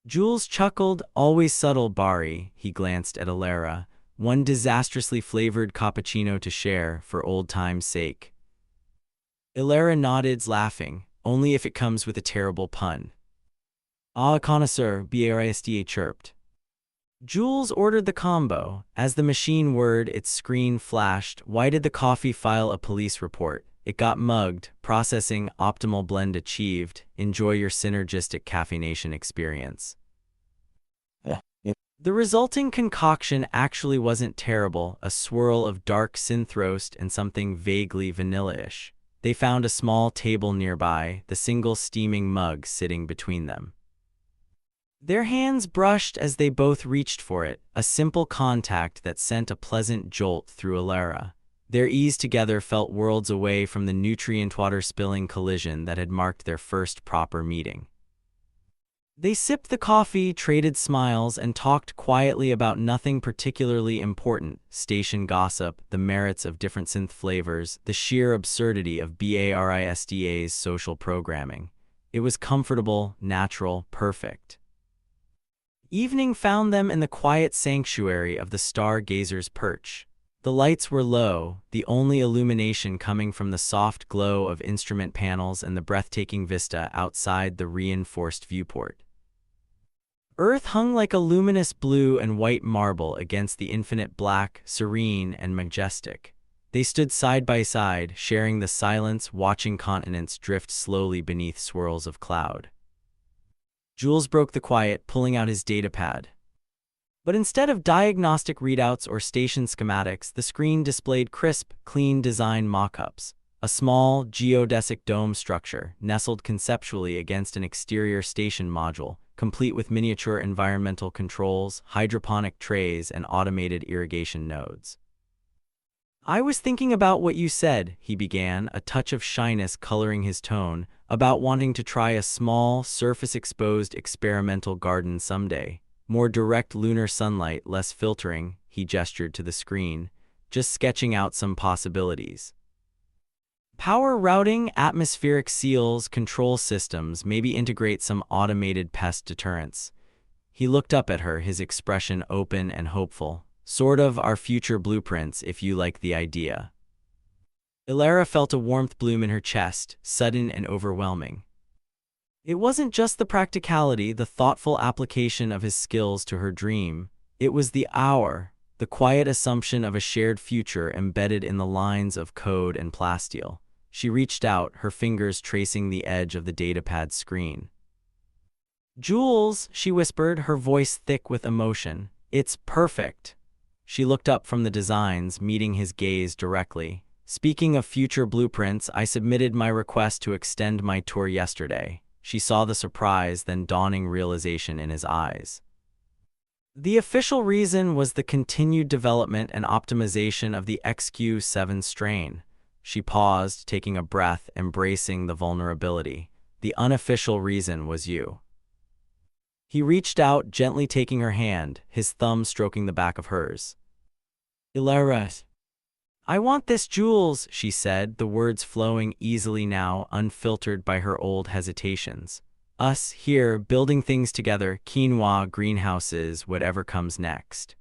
Jules chuckled. "Always subtle, Bari." He glanced at Ilara. "One disastrously flavored cappuccino to share, for old time's sake." Ilara nodded, laughing. "Only if it comes with a terrible pun." "Ah, connoisseur," BARISDA chirped. Jules ordered the combo. As the machine whirred, its screen flashed. "Why did the coffee file a police report? It got mugged. Processing, optimal blend achieved. Enjoy your synergistic caffeination experience." The resulting concoction actually wasn't terrible, a swirl of dark synthroast and something vaguely vanilla-ish. They found a small table nearby, the single steaming mug sitting between them. Their hands brushed as they both reached for it, a simple contact that sent a pleasant jolt through Ilara. Their ease together felt worlds away from the nutrient-water-spilling collision that had marked their first proper meeting. They sipped the coffee, traded smiles, and talked quietly about nothing particularly important: station gossip, the merits of different synth flavors, the sheer absurdity of BARISDA's social programming. It was comfortable, natural, perfect. Evening found them in the quiet sanctuary of the Stargazer's perch. The lights were low, the only illumination coming from the soft glow of instrument panels and the breathtaking vista outside the reinforced viewport. Earth hung like a luminous blue and white marble against the infinite black, serene, and majestic. They stood side by side, sharing the silence, watching continents drift slowly beneath swirls of cloud. Jules broke the quiet, pulling out his datapad. But instead of diagnostic readouts or station schematics, the screen displayed crisp, clean design mock-ups. A small, geodesic dome structure, nestled conceptually against an exterior station module, complete with miniature environmental controls, hydroponic trays, and automated irrigation nodes. "I was thinking about what you said," he began, a touch of shyness coloring his tone, "about wanting to try a small, surface-exposed experimental garden someday. More direct lunar sunlight, less filtering," he gestured to the screen, "just sketching out some possibilities. Power routing, atmospheric seals, control systems, maybe integrate some automated pest deterrents." He looked up at her, his expression open and hopeful. "Sort of our future blueprints, if you like the idea." Ilara felt a warmth bloom in her chest, sudden and overwhelming. It wasn't just the practicality, the thoughtful application of his skills to her dream. It was the quiet assumption of a shared future embedded in the lines of code and plasteel. She reached out, her fingers tracing the edge of the datapad screen. "Jules," she whispered, her voice thick with emotion, "it's perfect." She looked up from the designs, meeting his gaze directly. "Speaking of future blueprints, I submitted my request to extend my tour yesterday." She saw the surprise, then dawning realization in his eyes. The official reason was the continued development and optimization of the XQ7 strain. She paused, taking a breath, embracing the vulnerability. "The unofficial reason was you." He reached out, gently taking her hand, his thumb stroking the back of hers. Ilara. "I want this, Jules," she said, the words flowing easily now, unfiltered by her old hesitations. "Us, here, building things together, quinoa, greenhouses, whatever comes next."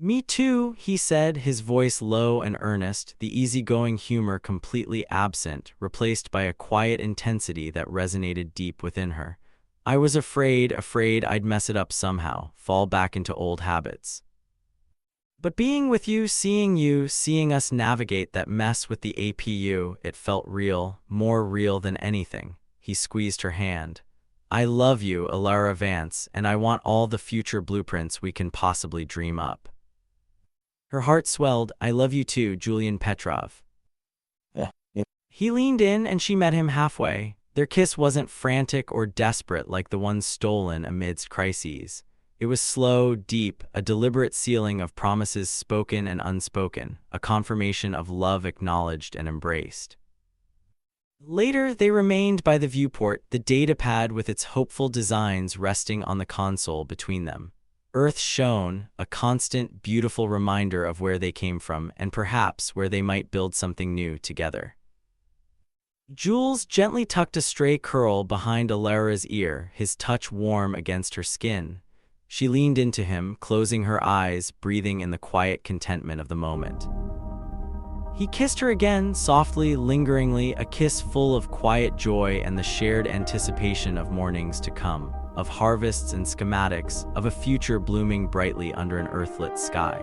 "Me too," he said, his voice low and earnest, the easygoing humor completely absent, replaced by a quiet intensity that resonated deep within her. "I was afraid I'd mess it up somehow, fall back into old habits. But being with you, seeing us navigate that mess with the APU, it felt real, more real than anything." He squeezed her hand. "I love you, Ilara Vance, and I want all the future blueprints we can possibly dream up." Her heart swelled. "I love you too, Julian Petrov." He leaned in and she met him halfway. Their kiss wasn't frantic or desperate like the one stolen amidst crises. It was slow, deep, a deliberate sealing of promises spoken and unspoken, a confirmation of love acknowledged and embraced. Later, they remained by the viewport, the datapad with its hopeful designs resting on the console between them. Earth shone, a constant, beautiful reminder of where they came from and perhaps where they might build something new together. Jules gently tucked a stray curl behind Ilara's ear, his touch warm against her skin. She leaned into him, closing her eyes, breathing in the quiet contentment of the moment. He kissed her again, softly, lingeringly, a kiss full of quiet joy and the shared anticipation of mornings to come, of harvests and schematics, of a future blooming brightly under an earthlit sky.